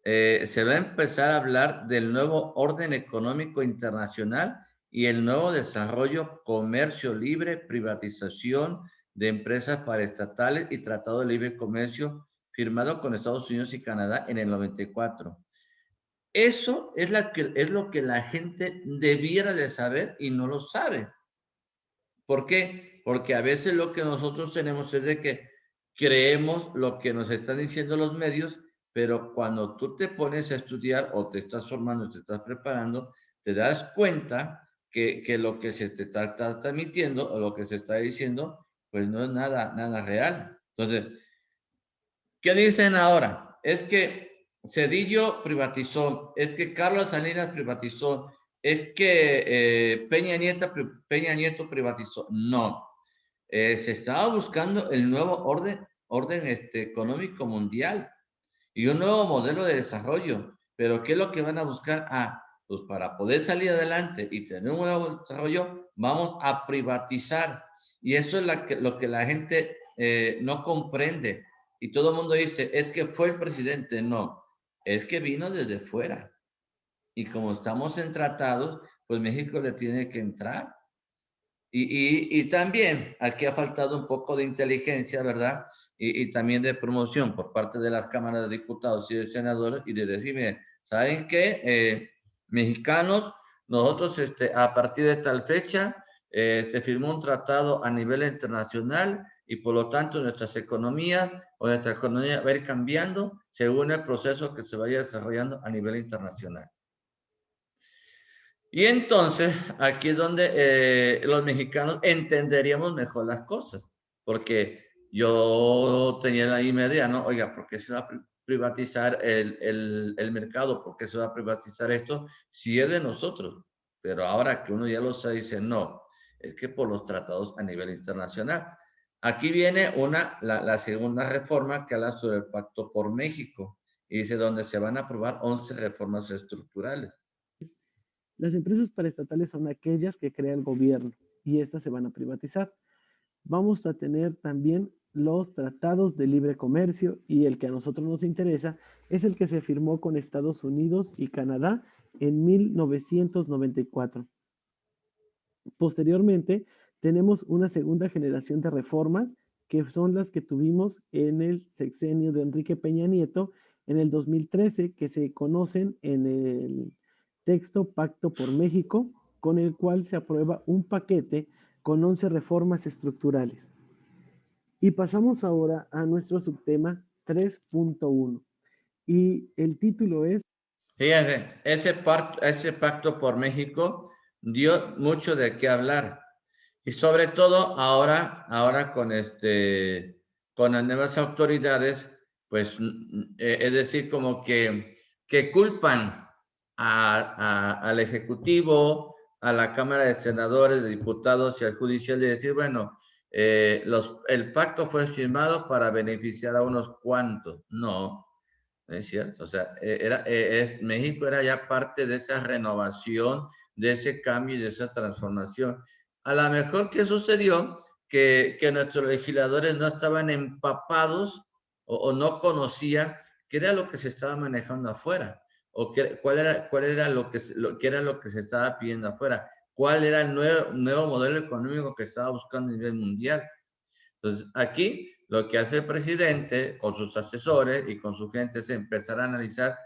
se va a empezar a hablar del nuevo orden económico internacional y el nuevo desarrollo, comercio libre, privatización de empresas paraestatales y tratado de libre comercio firmado con Estados Unidos y Canadá en el 94. Eso es lo que la gente debiera de saber y no lo sabe. ¿Por qué? Porque a veces lo que nosotros tenemos es de que creemos lo que nos están diciendo los medios, pero cuando tú te pones a estudiar o te estás formando, te estás preparando, te das cuenta que lo que se te está transmitiendo o lo que se está diciendo, pues no es nada real. Entonces, ¿qué dicen ahora? Es que Zedillo privatizó, es que Carlos Salinas privatizó, es que Peña Nieto privatizó. No, se estaba buscando el nuevo orden económico mundial y un nuevo modelo de desarrollo. Pero ¿qué es lo que van a buscar? Pues para poder salir adelante y tener un nuevo desarrollo, vamos a privatizar. Y eso es lo que la gente no comprende. Y todo el mundo dice, es que fue el presidente. No, es que vino desde fuera. Y como estamos en tratados, pues México le tiene que entrar. Y también aquí ha faltado un poco de inteligencia, ¿verdad? Y también de promoción por parte de las cámaras de diputados y de senadores y de decirme, ¿saben qué? Mexicanos, nosotros a partir de tal fecha se firmó un tratado a nivel internacional y por lo tanto nuestra economía va a ir cambiando según el proceso que se vaya desarrollando a nivel internacional. Y entonces, aquí es donde los mexicanos entenderíamos mejor las cosas, porque yo tenía la misma idea, ¿no? Oiga, ¿por qué se va a privatizar el mercado? ¿Por qué se va a privatizar esto? Si es de nosotros. Pero ahora que uno ya lo sabe, dice, no, es que por los tratados a nivel internacional. Aquí viene la segunda reforma que habla sobre el Pacto por México, y dice donde se van a aprobar 11 reformas estructurales. Las empresas paraestatales son aquellas que crea el gobierno y estas se van a privatizar. Vamos a tener también los tratados de libre comercio, y el que a nosotros nos interesa es el que se firmó con Estados Unidos y Canadá en 1994. Posteriormente, tenemos una segunda generación de reformas que son las que tuvimos en el sexenio de Enrique Peña Nieto en el 2013, que se conocen en el texto Pacto por México, con el cual se aprueba un paquete con 11 reformas estructurales. Y pasamos ahora a nuestro subtema 3.1. Y el título es... Fíjense, ese pacto por México dio mucho de qué hablar. Y sobre todo ahora con las nuevas autoridades, pues es decir, como que culpan al Ejecutivo, a la Cámara de Senadores, de Diputados y al Judicial de decir, bueno, el pacto fue firmado para beneficiar a unos cuantos. No, no es cierto. O sea, México era ya parte de esa renovación, de ese cambio y de esa transformación. A lo mejor que sucedió que nuestros legisladores no estaban empapados o no conocían qué era lo que se estaba manejando afuera, o cuál era lo que se estaba pidiendo afuera, cuál era el nuevo modelo económico que estaba buscando a nivel mundial. Entonces, aquí lo que hace el presidente con sus asesores y con su gente es empezar a analizar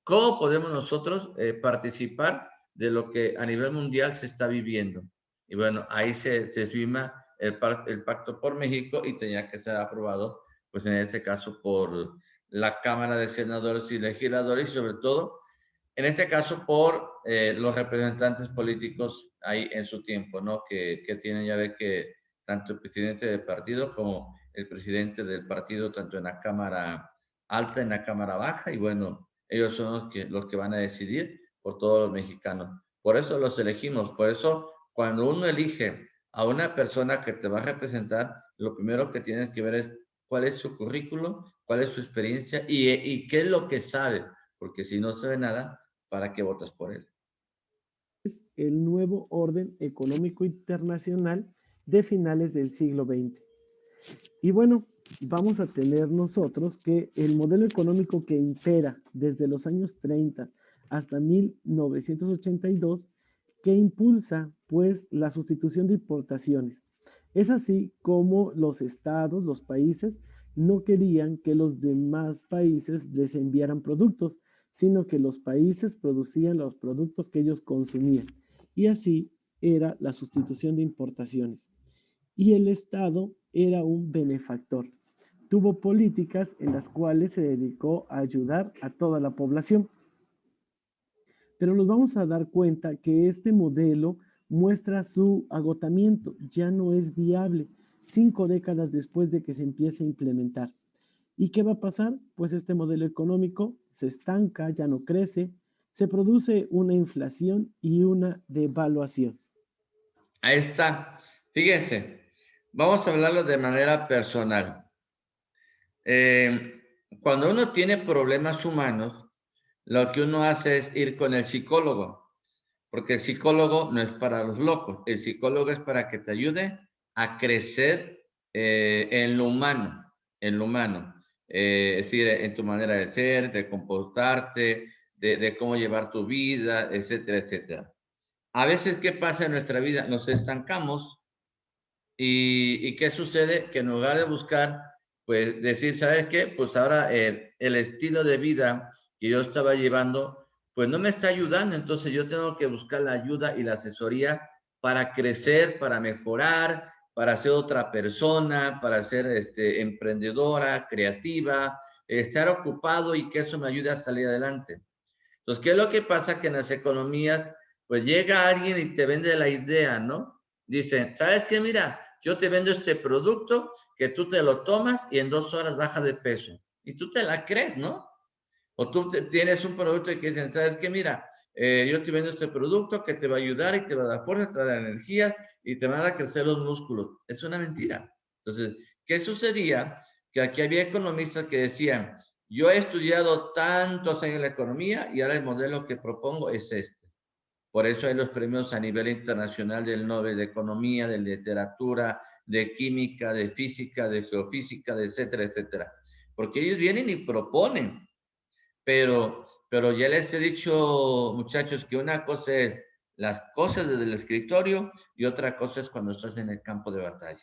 cómo podemos nosotros participar de lo que a nivel mundial se está viviendo. Y bueno, ahí se firma el Pacto por México y tenía que ser aprobado, pues en este caso, por la Cámara de Senadores y Legisladores y sobre todo, en este caso, por los representantes políticos ahí en su tiempo, ¿no? Que tienen, ya ve que tanto el presidente del partido como el presidente del partido, tanto en la Cámara Alta, en la Cámara Baja, y bueno, ellos son los que van a decidir por todos los mexicanos. Por eso los elegimos, por eso cuando uno elige a una persona que te va a representar, lo primero que tienes que ver es cuál es su currículum, cuál es su experiencia y qué es lo que sabe, porque si no sabe nada, ¿para qué votas por él? Es el nuevo orden económico internacional de finales del siglo XX. Y bueno, vamos a tener nosotros que el modelo económico que impera desde los años 30 hasta 1982, que impulsa pues la sustitución de importaciones. Es así como los estados, los países, no querían que los demás países les enviaran productos, sino que los países producían los productos que ellos consumían. Y así era la sustitución de importaciones. Y el Estado era un benefactor. Tuvo políticas en las cuales se dedicó a ayudar a toda la población. Pero nos vamos a dar cuenta que este modelo muestra su agotamiento, ya no es viable 5 décadas después de que se empiece a implementar. ¿Y qué va a pasar? Pues este modelo económico se estanca, ya no crece, se produce una inflación y una devaluación. Ahí está. Fíjense, vamos a hablarlo de manera personal. Cuando uno tiene problemas humanos, lo que uno hace es ir con el psicólogo, porque el psicólogo no es para los locos, el psicólogo es para que te ayude a crecer en lo humano, es decir, en tu manera de ser, de comportarte, de cómo llevar tu vida, etcétera, etcétera. A veces, ¿qué pasa en nuestra vida? Nos estancamos y ¿qué sucede? Que en lugar de buscar, pues decir, ¿sabes qué? Pues ahora el estilo de vida que yo estaba llevando, pues no me está ayudando, entonces yo tengo que buscar la ayuda y la asesoría para crecer, para mejorar, para ser otra persona, para ser emprendedora, creativa, estar ocupado y que eso me ayude a salir adelante. Entonces, ¿qué es lo que pasa? Que en las economías, pues llega alguien y te vende la idea, ¿no? Dicen, ¿sabes qué? Mira, yo te vendo este producto que tú te lo tomas y en 2 horas baja de peso. Y tú te la crees, ¿no? O tú tienes un producto y que dicen, ¿sabes qué? Mira, yo te vendo este producto que te va a ayudar y te va a dar fuerza, te va a dar energía y te van a crecer los músculos. Es una mentira. Entonces, ¿qué sucedía? Que aquí había economistas que decían, yo he estudiado tantos años la economía y ahora el modelo que propongo es este. Por eso hay los premios a nivel internacional del Nobel de Economía, de Literatura, de química, de física, de geofísica, de etcétera, etcétera. Porque ellos vienen y proponen. Pero ya les he dicho, muchachos, que una cosa es las cosas desde el escritorio y otra cosa es cuando estás en el campo de batalla.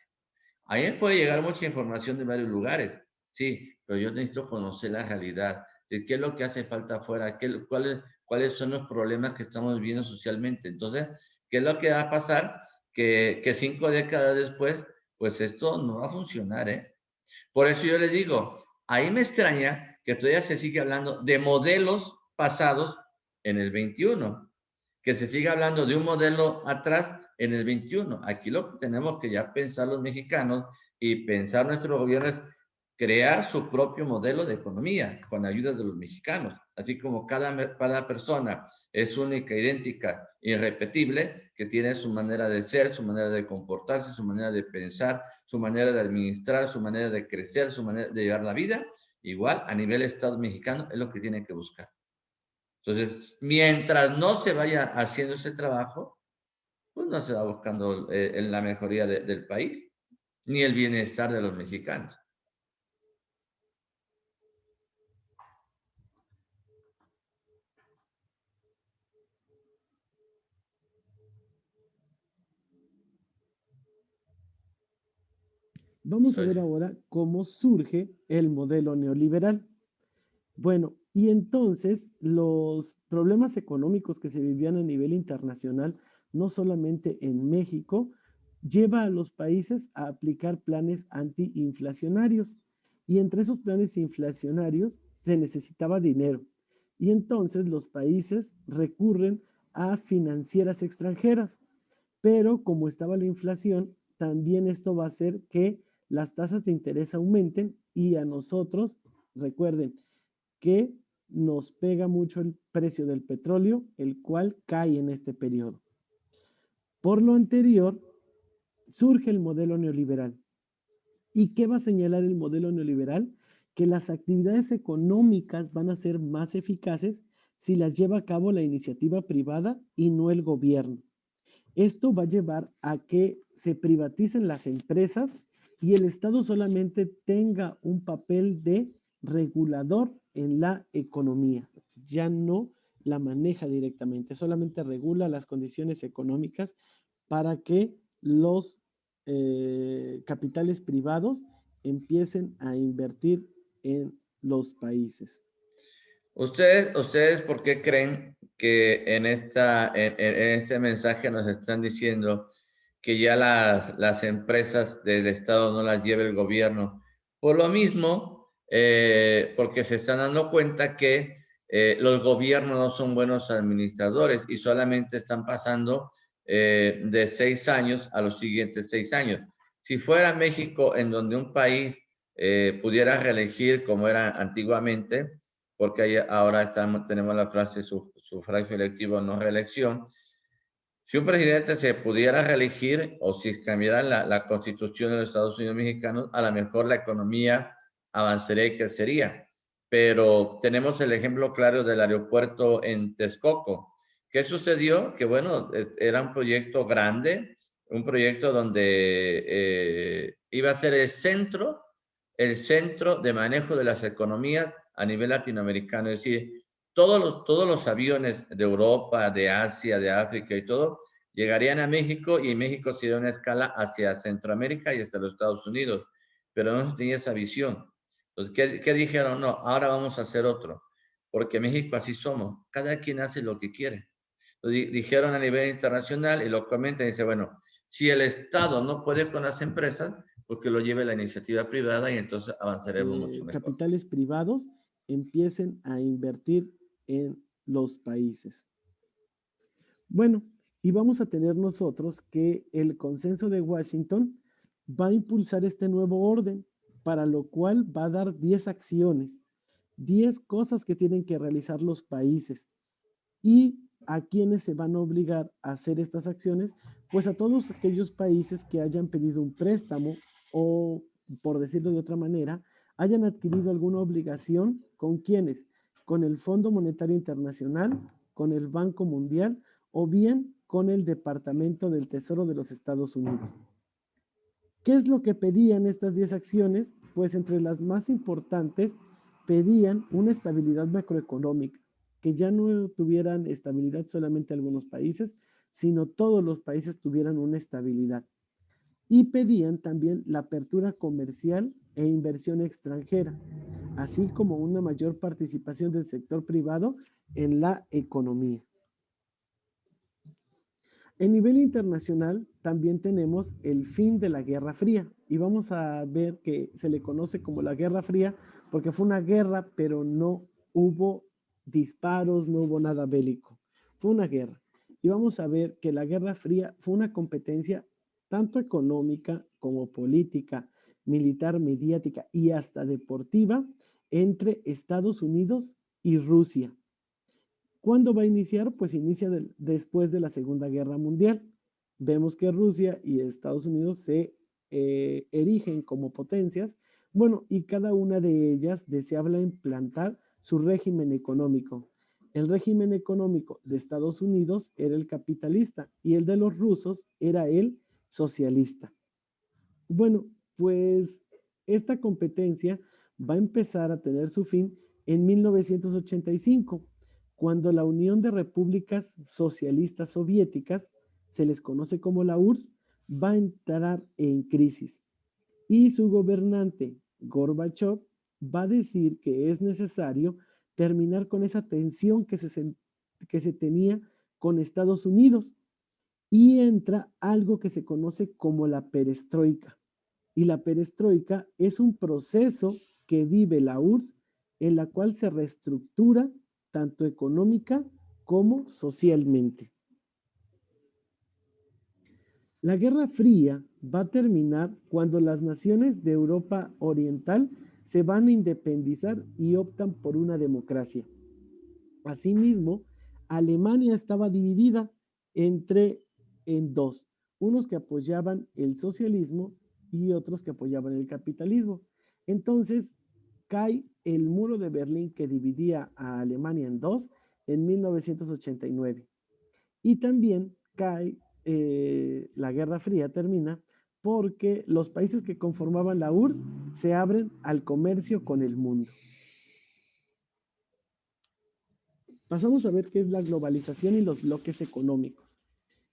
A mí me puede llegar mucha información de varios lugares, sí, pero yo necesito conocer la realidad, de qué es lo que hace falta afuera, cuáles son los problemas que estamos viviendo socialmente. Entonces, ¿qué es lo que va a pasar? Que 5 décadas después, pues esto no va a funcionar, ¿eh? Por eso yo les digo, ahí me extraña que todavía se sigue hablando de modelos pasados en el 21, que se siga hablando de un modelo atrás en el 21. Aquí lo que tenemos que ya pensar los mexicanos y pensar nuestro gobierno es crear su propio modelo de economía con ayuda de los mexicanos. Así como cada persona es única, idéntica, irrepetible, que tiene su manera de ser, su manera de comportarse, su manera de pensar, su manera de administrar, su manera de crecer, su manera de llevar la vida, igual a nivel Estado mexicano es lo que tiene que buscar. Entonces, mientras no se vaya haciendo ese trabajo, pues no se va buscando en la mejoría del país, ni el bienestar de los mexicanos. Vamos a ver ahora cómo surge el modelo neoliberal. Bueno, y entonces los problemas económicos que se vivían a nivel internacional, no solamente en México, lleva a los países a aplicar planes antiinflacionarios. Y entre esos planes inflacionarios se necesitaba dinero. Y entonces los países recurren a financieras extranjeras. Pero como estaba la inflación, también esto va a hacer que las tasas de interés aumenten y a nosotros, recuerden, que nos pega mucho el precio del petróleo, el cual cae en este periodo. Por lo anterior, surge el modelo neoliberal. ¿Y qué va a señalar el modelo neoliberal? Que las actividades económicas van a ser más eficaces si las lleva a cabo la iniciativa privada y no el gobierno. Esto va a llevar a que se privaticen las empresas y el Estado solamente tenga un papel de regulador en la economía. Ya no la maneja directamente, solamente regula las condiciones económicas para que los capitales privados empiecen a invertir en los países. ¿Ustedes por qué creen que en este mensaje nos están diciendo que ya las empresas del Estado no las lleve el gobierno? Por lo mismo, porque se están dando cuenta que los gobiernos no son buenos administradores y solamente están pasando de 6 años a los siguientes 6 años. Si fuera México en donde un país pudiera reelegir como era antiguamente, porque ahora tenemos la frase sufragio electivo, no reelección. Si un presidente se pudiera reelegir o si cambiara la constitución de los Estados Unidos mexicanos, a lo mejor la economía avanzaría y crecería. Pero tenemos el ejemplo claro del aeropuerto en Texcoco. ¿Qué sucedió? Que bueno, era un proyecto grande, un proyecto donde iba a ser el centro de manejo de las economías a nivel latinoamericano. Es decir, todos los aviones de Europa, de Asia, de África y todo, llegarían a México y México sería una escala hacia Centroamérica y hasta los Estados Unidos. Pero no se tenía esa visión. Entonces, ¿qué dijeron? No, ahora vamos a hacer otro. Porque México así somos. Cada quien hace lo que quiere. Entonces, dijeron a nivel internacional y lo comentan y dice, bueno, si el Estado no puede con las empresas, pues que lo lleve la iniciativa privada y entonces avanzaremos mucho mejor. Capitales privados empiecen a invertir en los países. Bueno, y vamos a tener nosotros que el consenso de Washington va a impulsar este nuevo orden, para lo cual va a dar 10 acciones, 10 cosas que tienen que realizar los países. ¿Y a quiénes se van a obligar a hacer estas acciones? Pues a todos aquellos países que hayan pedido un préstamo o, por decirlo de otra manera, hayan adquirido alguna obligación. ¿Con quiénes? Con el Fondo Monetario Internacional, con el Banco Mundial o bien con el Departamento del Tesoro de los Estados Unidos. ¿Qué es lo que pedían estas 10 acciones? Pues entre las más importantes pedían una estabilidad macroeconómica, que ya no tuvieran estabilidad solamente algunos países, sino todos los países tuvieran una estabilidad. Y pedían también la apertura comercial e inversión extranjera, así como una mayor participación del sector privado en la economía. En nivel internacional también tenemos el fin de la Guerra Fría y vamos a ver que se le conoce como la Guerra Fría porque fue una guerra, pero no hubo disparos, no hubo nada bélico. Fue una guerra. Y vamos a ver que la Guerra Fría fue una competencia tanto económica como política, militar, mediática y hasta deportiva entre Estados Unidos y Rusia. ¿Cuándo va a iniciar? Pues inicia después de la Segunda Guerra Mundial. Vemos que Rusia y Estados Unidos se erigen como potencias, bueno, y cada una de ellas deseaba implantar su régimen económico. El régimen económico de Estados Unidos era el capitalista y el de los rusos era el socialista. Bueno, pues esta competencia va a empezar a tener su fin en 1985, cuando la Unión de Repúblicas Socialistas Soviéticas, se les conoce como la URSS, va a entrar en crisis. Y su gobernante, Gorbachev, va a decir que es necesario terminar con esa tensión que se tenía con Estados Unidos. Y entra algo que se conoce como la perestroika. Y la perestroika es un proceso que vive la URSS en la cual se reestructura tanto económica como socialmente. La Guerra Fría va a terminar cuando las naciones de Europa Oriental se van a independizar y optan por una democracia. Asimismo, Alemania estaba dividida en dos, unos que apoyaban el socialismo y otros que apoyaban el capitalismo. Entonces, cae el muro de Berlín que dividía a Alemania en dos en 1989. Y también cae, la Guerra Fría termina porque los países que conformaban la URSS se abren al comercio con el mundo. Pasamos a ver qué es la globalización y los bloques económicos.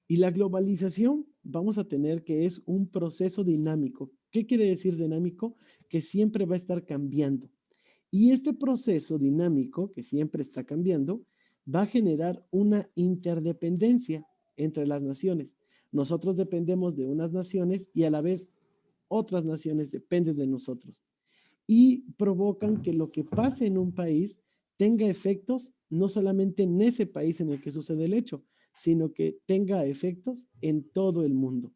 Y la globalización vamos a tener que es un proceso dinámico. ¿Qué quiere decir dinámico? Que siempre va a estar cambiando. Y este proceso dinámico, que siempre está cambiando, va a generar una interdependencia entre las naciones. Nosotros dependemos de unas naciones y a la vez otras naciones dependen de nosotros. Y provocan que lo que pase en un país tenga efectos no solamente en ese país en el que sucede el hecho, sino que tenga efectos en todo el mundo.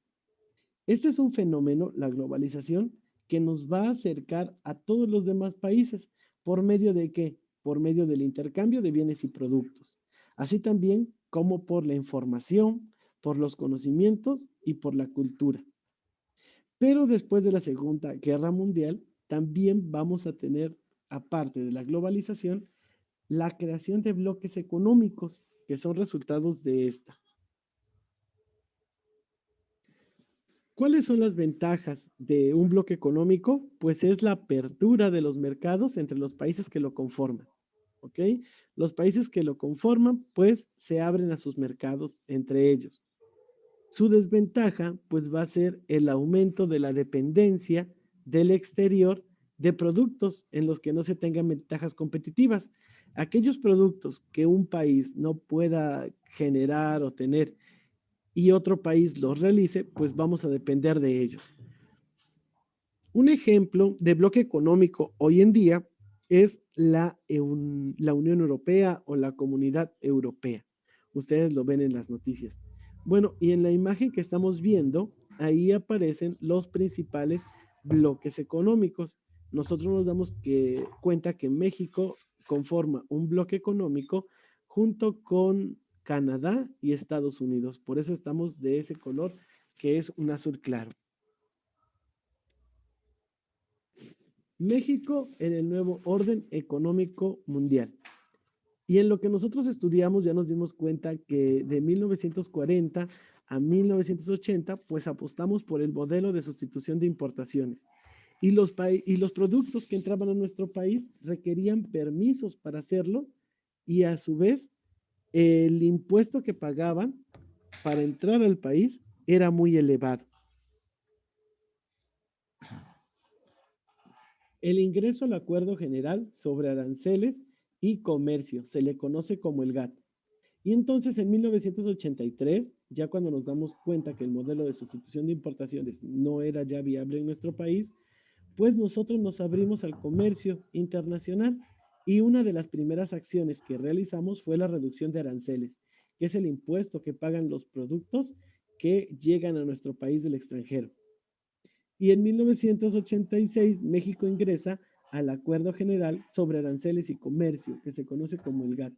Este es un fenómeno, la globalización, que nos va a acercar a todos los demás países. ¿Por medio de qué? Por medio del intercambio de bienes y productos. Así también como por la información, por los conocimientos y por la cultura. Pero después de la Segunda Guerra Mundial, también vamos a tener, aparte de la globalización, la creación de bloques económicos que son resultados de esta. ¿Cuáles son las ventajas de un bloque económico? Pues es la apertura de los mercados entre los países que lo conforman. ¿Ok? Los países que lo conforman, pues se abren a sus mercados entre ellos. Su desventaja, pues va a ser el aumento de la dependencia del exterior de productos en los que no se tengan ventajas competitivas. Aquellos productos que un país no pueda generar o tener y otro país los realice, pues vamos a depender de ellos. Un ejemplo de bloque económico hoy en día es la Unión Europea o la Comunidad Europea. Ustedes lo ven en las noticias. Bueno, y en la imagen que estamos viendo, ahí aparecen los principales bloques económicos. Nosotros nos damos cuenta que México conforma un bloque económico junto con Canadá y Estados Unidos. Por eso estamos de ese color que es un azul claro. México en el nuevo orden económico mundial. Y en lo que nosotros estudiamos ya nos dimos cuenta que de 1940 a 1980, pues apostamos por el modelo de sustitución de importaciones. Y los productos que entraban a nuestro país requerían permisos para hacerlo y a su vez el impuesto que pagaban para entrar al país era muy elevado. El ingreso al Acuerdo General sobre Aranceles y Comercio se le conoce como el GATT. Y entonces en 1983, ya cuando nos damos cuenta que el modelo de sustitución de importaciones no era ya viable en nuestro país, pues nosotros nos abrimos al comercio internacional y una de las primeras acciones que realizamos fue la reducción de aranceles, que es el impuesto que pagan los productos que llegan a nuestro país del extranjero. Y en 1986 México ingresa al Acuerdo General sobre Aranceles y Comercio, que se conoce como el GATT,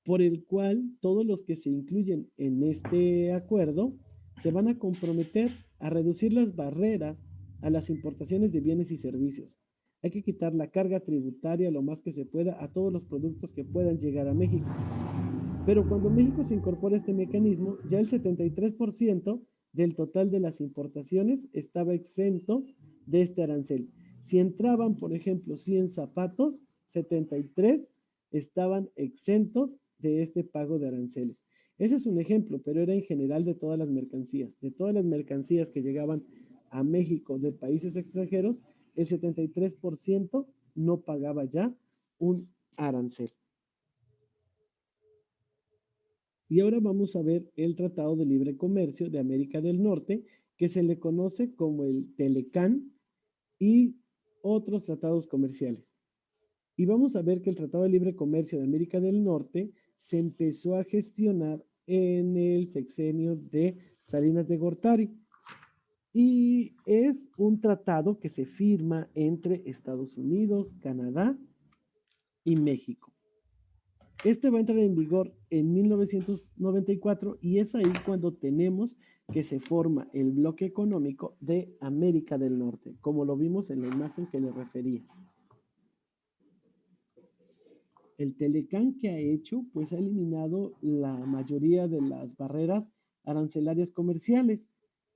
por el cual todos los que se incluyen en este acuerdo se van a comprometer a reducir las barreras a las importaciones de bienes y servicios. Hay que quitar la carga tributaria lo más que se pueda a todos los productos que puedan llegar a México. Pero cuando México se incorpora a este mecanismo, ya el 73% del total de las importaciones estaba exento de este arancel. Si entraban, por ejemplo, 100 zapatos, 73 estaban exentos de este pago de aranceles. Ese es un ejemplo, pero era en general de todas las mercancías. De todas las mercancías que llegaban a México de países extranjeros, el 73% no pagaba ya un arancel. Y ahora vamos a ver el Tratado de Libre Comercio de América del Norte, que se le conoce como el Telecán y otros tratados comerciales. Y vamos a ver que el Tratado de Libre Comercio de América del Norte se empezó a gestionar en el sexenio de Salinas de Gortari. Y es un tratado que se firma entre Estados Unidos, Canadá y México. Este va a entrar en vigor en 1994 y es ahí cuando tenemos que se forma el bloque económico de América del Norte, como lo vimos en la imagen que le refería. El Telecán que ha hecho, pues ha eliminado la mayoría de las barreras arancelarias comerciales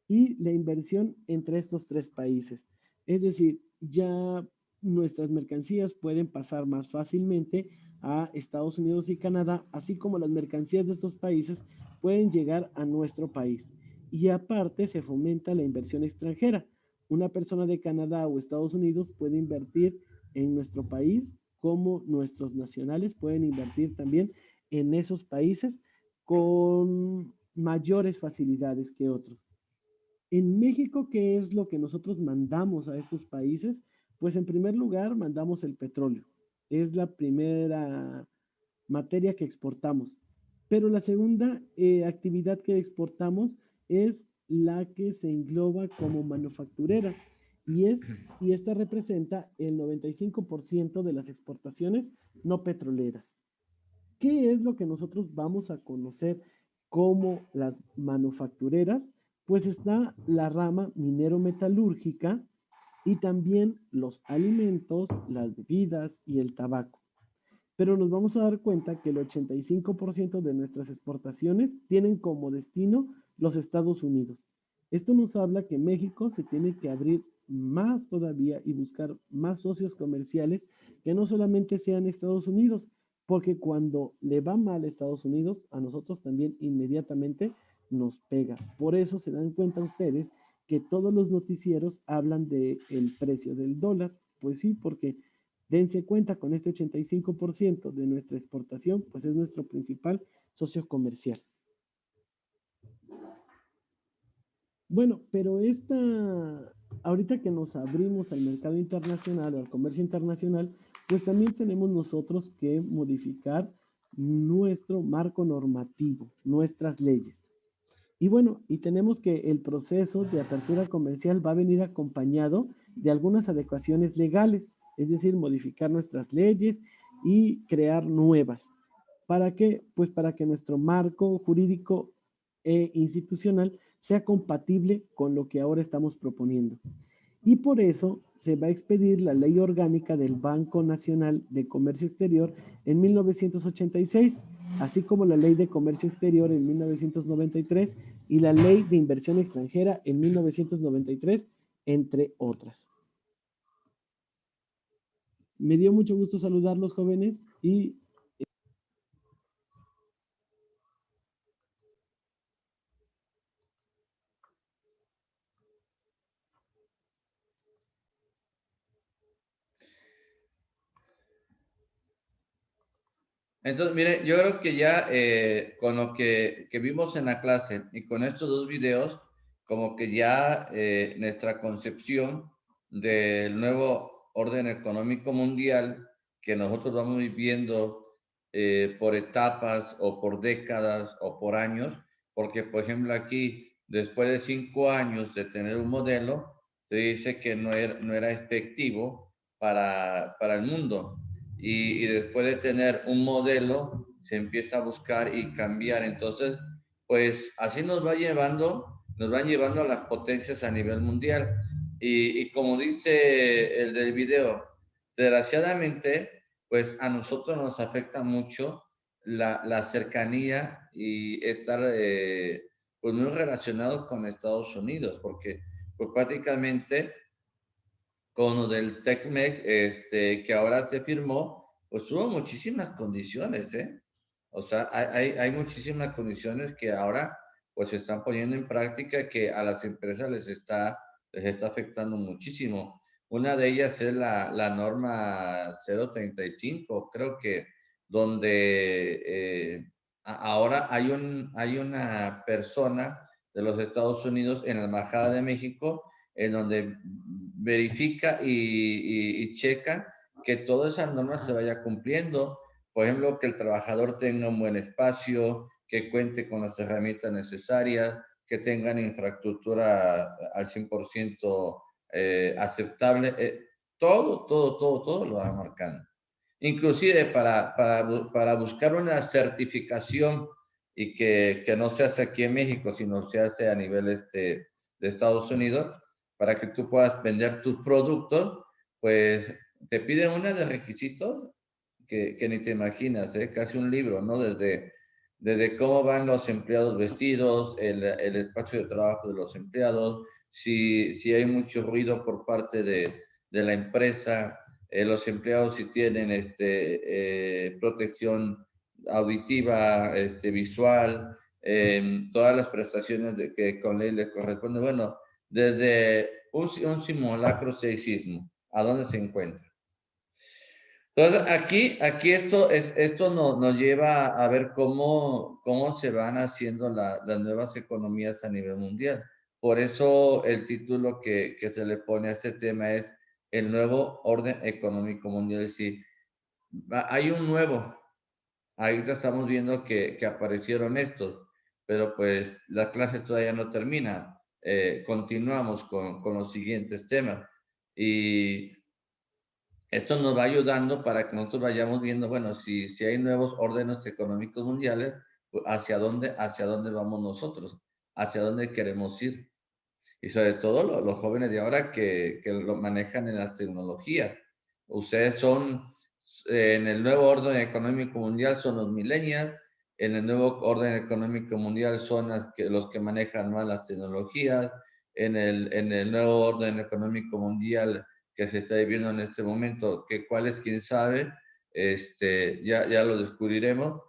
y la inversión entre estos tres países. Es decir, ya nuestras mercancías pueden pasar más fácilmente a Estados Unidos y Canadá, así como las mercancías de estos países pueden llegar a nuestro país. Y aparte se fomenta la inversión extranjera. Una persona de Canadá o Estados Unidos puede invertir en nuestro país, como nuestros nacionales pueden invertir también en esos países con mayores facilidades que otros. En México, ¿qué es lo que nosotros mandamos a estos países? Pues en primer lugar mandamos el petróleo. Es la primera materia que exportamos. Pero la segunda actividad que exportamos es la que se engloba como manufacturera y esta representa el 95% de las exportaciones no petroleras. ¿Qué es lo que nosotros vamos a conocer como las manufactureras? Pues está la rama minero-metalúrgica y también los alimentos, las bebidas y el tabaco. Pero nos vamos a dar cuenta que el 85% de nuestras exportaciones tienen como destino los Estados Unidos. Esto nos habla que México se tiene que abrir más todavía y buscar más socios comerciales que no solamente sean Estados Unidos, porque cuando le va mal a Estados Unidos, a nosotros también inmediatamente nos pega. Por eso se dan cuenta ustedes que todos los noticieros hablan del precio del dólar. Pues sí, porque dense cuenta, con este 85% de nuestra exportación, pues es nuestro principal socio comercial. Bueno, pero ahorita que nos abrimos al mercado internacional o al comercio internacional, pues también tenemos nosotros que modificar nuestro marco normativo, nuestras leyes. Y bueno, y tenemos que el proceso de apertura comercial va a venir acompañado de algunas adecuaciones legales, es decir, modificar nuestras leyes y crear nuevas. ¿Para qué? Pues para que nuestro marco jurídico e institucional sea compatible con lo que ahora estamos proponiendo. y por eso se va a expedir la Ley Orgánica del Banco Nacional de Comercio Exterior en 1986, así como la Ley de Comercio Exterior en 1993 y la Ley de Inversión Extranjera en 1993, entre otras. Me dio mucho gusto saludarlos, jóvenes, y Entonces, mire, yo creo que ya con lo que vimos en la clase y con estos dos videos, como que ya nuestra concepción del nuevo orden económico mundial que nosotros vamos viviendo por etapas o por décadas o por años, porque por ejemplo aquí, después de 5 años de tener un modelo, se dice que no era efectivo para el mundo y después de tener un modelo se empieza a buscar y cambiar. Entonces, pues así nos van llevando a las potencias a nivel mundial. Y como dice el del video, desgraciadamente, pues a nosotros nos afecta mucho la cercanía y estar pues muy relacionados con Estados Unidos, porque pues prácticamente con lo del TECMEC, que ahora se firmó, pues hubo muchísimas condiciones, ¿eh? O sea, hay muchísimas condiciones que ahora pues se están poniendo en práctica que a las empresas les está afectando muchísimo. Una de ellas es la norma 035, creo que donde ahora hay una persona de los Estados Unidos en la Embajada de México en donde verifica y checa que todas esas normas se vaya cumpliendo. Por ejemplo, que el trabajador tenga un buen espacio, que cuente con las herramientas necesarias, que tengan infraestructura al 100% aceptable. Todo lo va marcando. Inclusive para buscar una certificación y que no se hace aquí en México, sino se hace a nivel de Estados Unidos, para que tú puedas vender tus productos, pues te piden una de requisitos que ni te imaginas, ¿eh? Casi un libro, ¿no? Desde cómo van los empleados vestidos, el espacio de trabajo de los empleados, si hay mucho ruido por parte de la empresa, los empleados si tienen protección auditiva, visual, todas las prestaciones que con ley le corresponde. Bueno, desde un simulacro seismismo, ¿a dónde se encuentra? Entonces, aquí esto nos lleva a ver cómo se van haciendo las nuevas economías a nivel mundial. Por eso el título que se le pone a este tema es el nuevo orden económico mundial. Es decir, hay un nuevo, ahorita estamos viendo que aparecieron estos, pero pues la clase todavía no termina. Continuamos con los siguientes temas. Y esto nos va ayudando para que nosotros vayamos viendo, bueno, si hay nuevos órdenes económicos mundiales, pues, hacia dónde vamos nosotros, hacia dónde queremos ir. Y sobre todo los jóvenes de ahora que lo manejan en las tecnologías. Ustedes son, en el nuevo orden económico mundial son los millennials, en el nuevo orden económico mundial son los que manejan más las tecnologías, en el nuevo orden económico mundial que se está viviendo en este momento, que cuál es, quién sabe, ya lo descubriremos,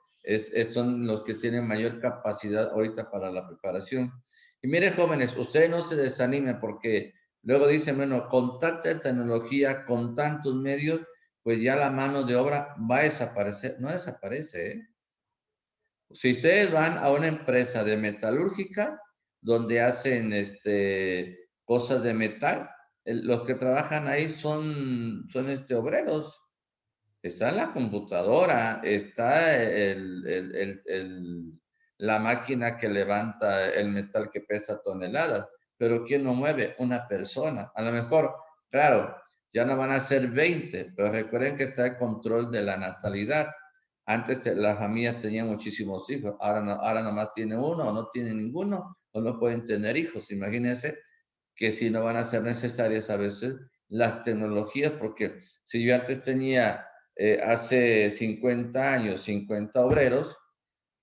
son los que tienen mayor capacidad ahorita para la preparación. Y miren, jóvenes, ustedes no se desanimen porque luego dicen, bueno, con tanta tecnología, con tantos medios, pues ya la mano de obra va a desaparecer. No desaparece, ¿eh? Si ustedes van a una empresa de metalúrgica donde hacen cosas de metal, los que trabajan ahí son obreros. Está en la computadora, está la máquina que levanta el metal que pesa toneladas, pero ¿quién lo mueve? Una persona. A lo mejor, claro, ya no van a ser 20, pero recuerden que está el control de la natalidad. Antes las familias tenían muchísimos hijos, ahora nomás tiene uno o no tiene ninguno o no pueden tener hijos. Imagínense que sí no van a ser necesarias a veces las tecnologías, porque si yo antes tenía hace 50 años 50 obreros,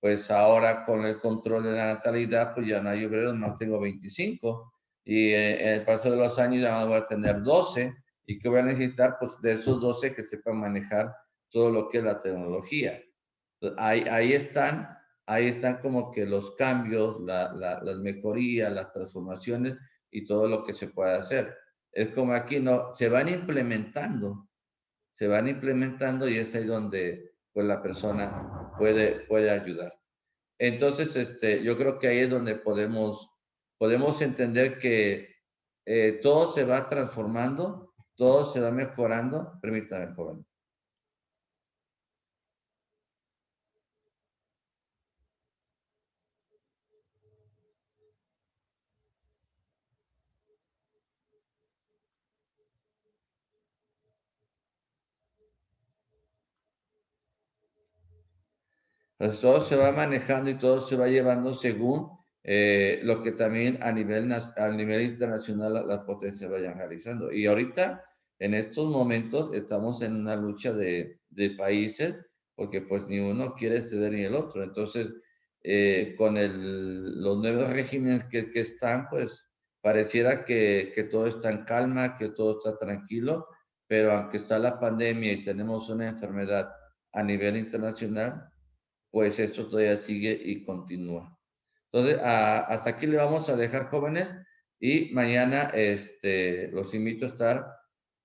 pues ahora con el control de la natalidad, pues ya no hay obreros, más tengo 25. Y en el paso de los años ya voy a tener 12. ¿Y que voy a necesitar? Pues de esos 12 que sepan manejar todo lo que es la tecnología. Ahí están como que los cambios, las mejorías, las transformaciones y todo lo que se puede hacer. Es como aquí, no, se van implementando y es ahí donde pues la persona puede ayudar. Entonces, yo creo que ahí es donde podemos entender que todo se va transformando, todo se va mejorando. Permítame, joven. Pues todo se va manejando y todo se va llevando según lo que también a nivel internacional las potencias vayan realizando. Y ahorita, en estos momentos, estamos en una lucha de países, porque pues ni uno quiere ceder ni el otro. Entonces, con los nuevos regímenes que están, pues pareciera que todo está en calma, que todo está tranquilo, pero aunque está la pandemia y tenemos una enfermedad a nivel internacional, pues esto todavía sigue y continúa. Entonces, hasta aquí le vamos a dejar, jóvenes, y mañana los invito a estar.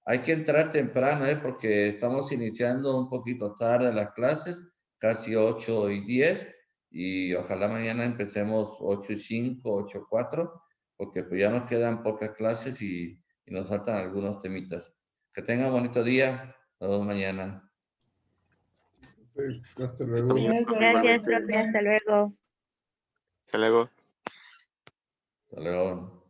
Hay que entrar temprano, porque estamos iniciando un poquito tarde las clases, casi 8:10, y ojalá mañana empecemos 8:05, 8:04, porque pues ya nos quedan pocas clases y nos faltan algunos temitas. Que tengan bonito día. Nos vemos mañana. Hasta luego. Gracias, profe. Hasta luego. Hasta luego.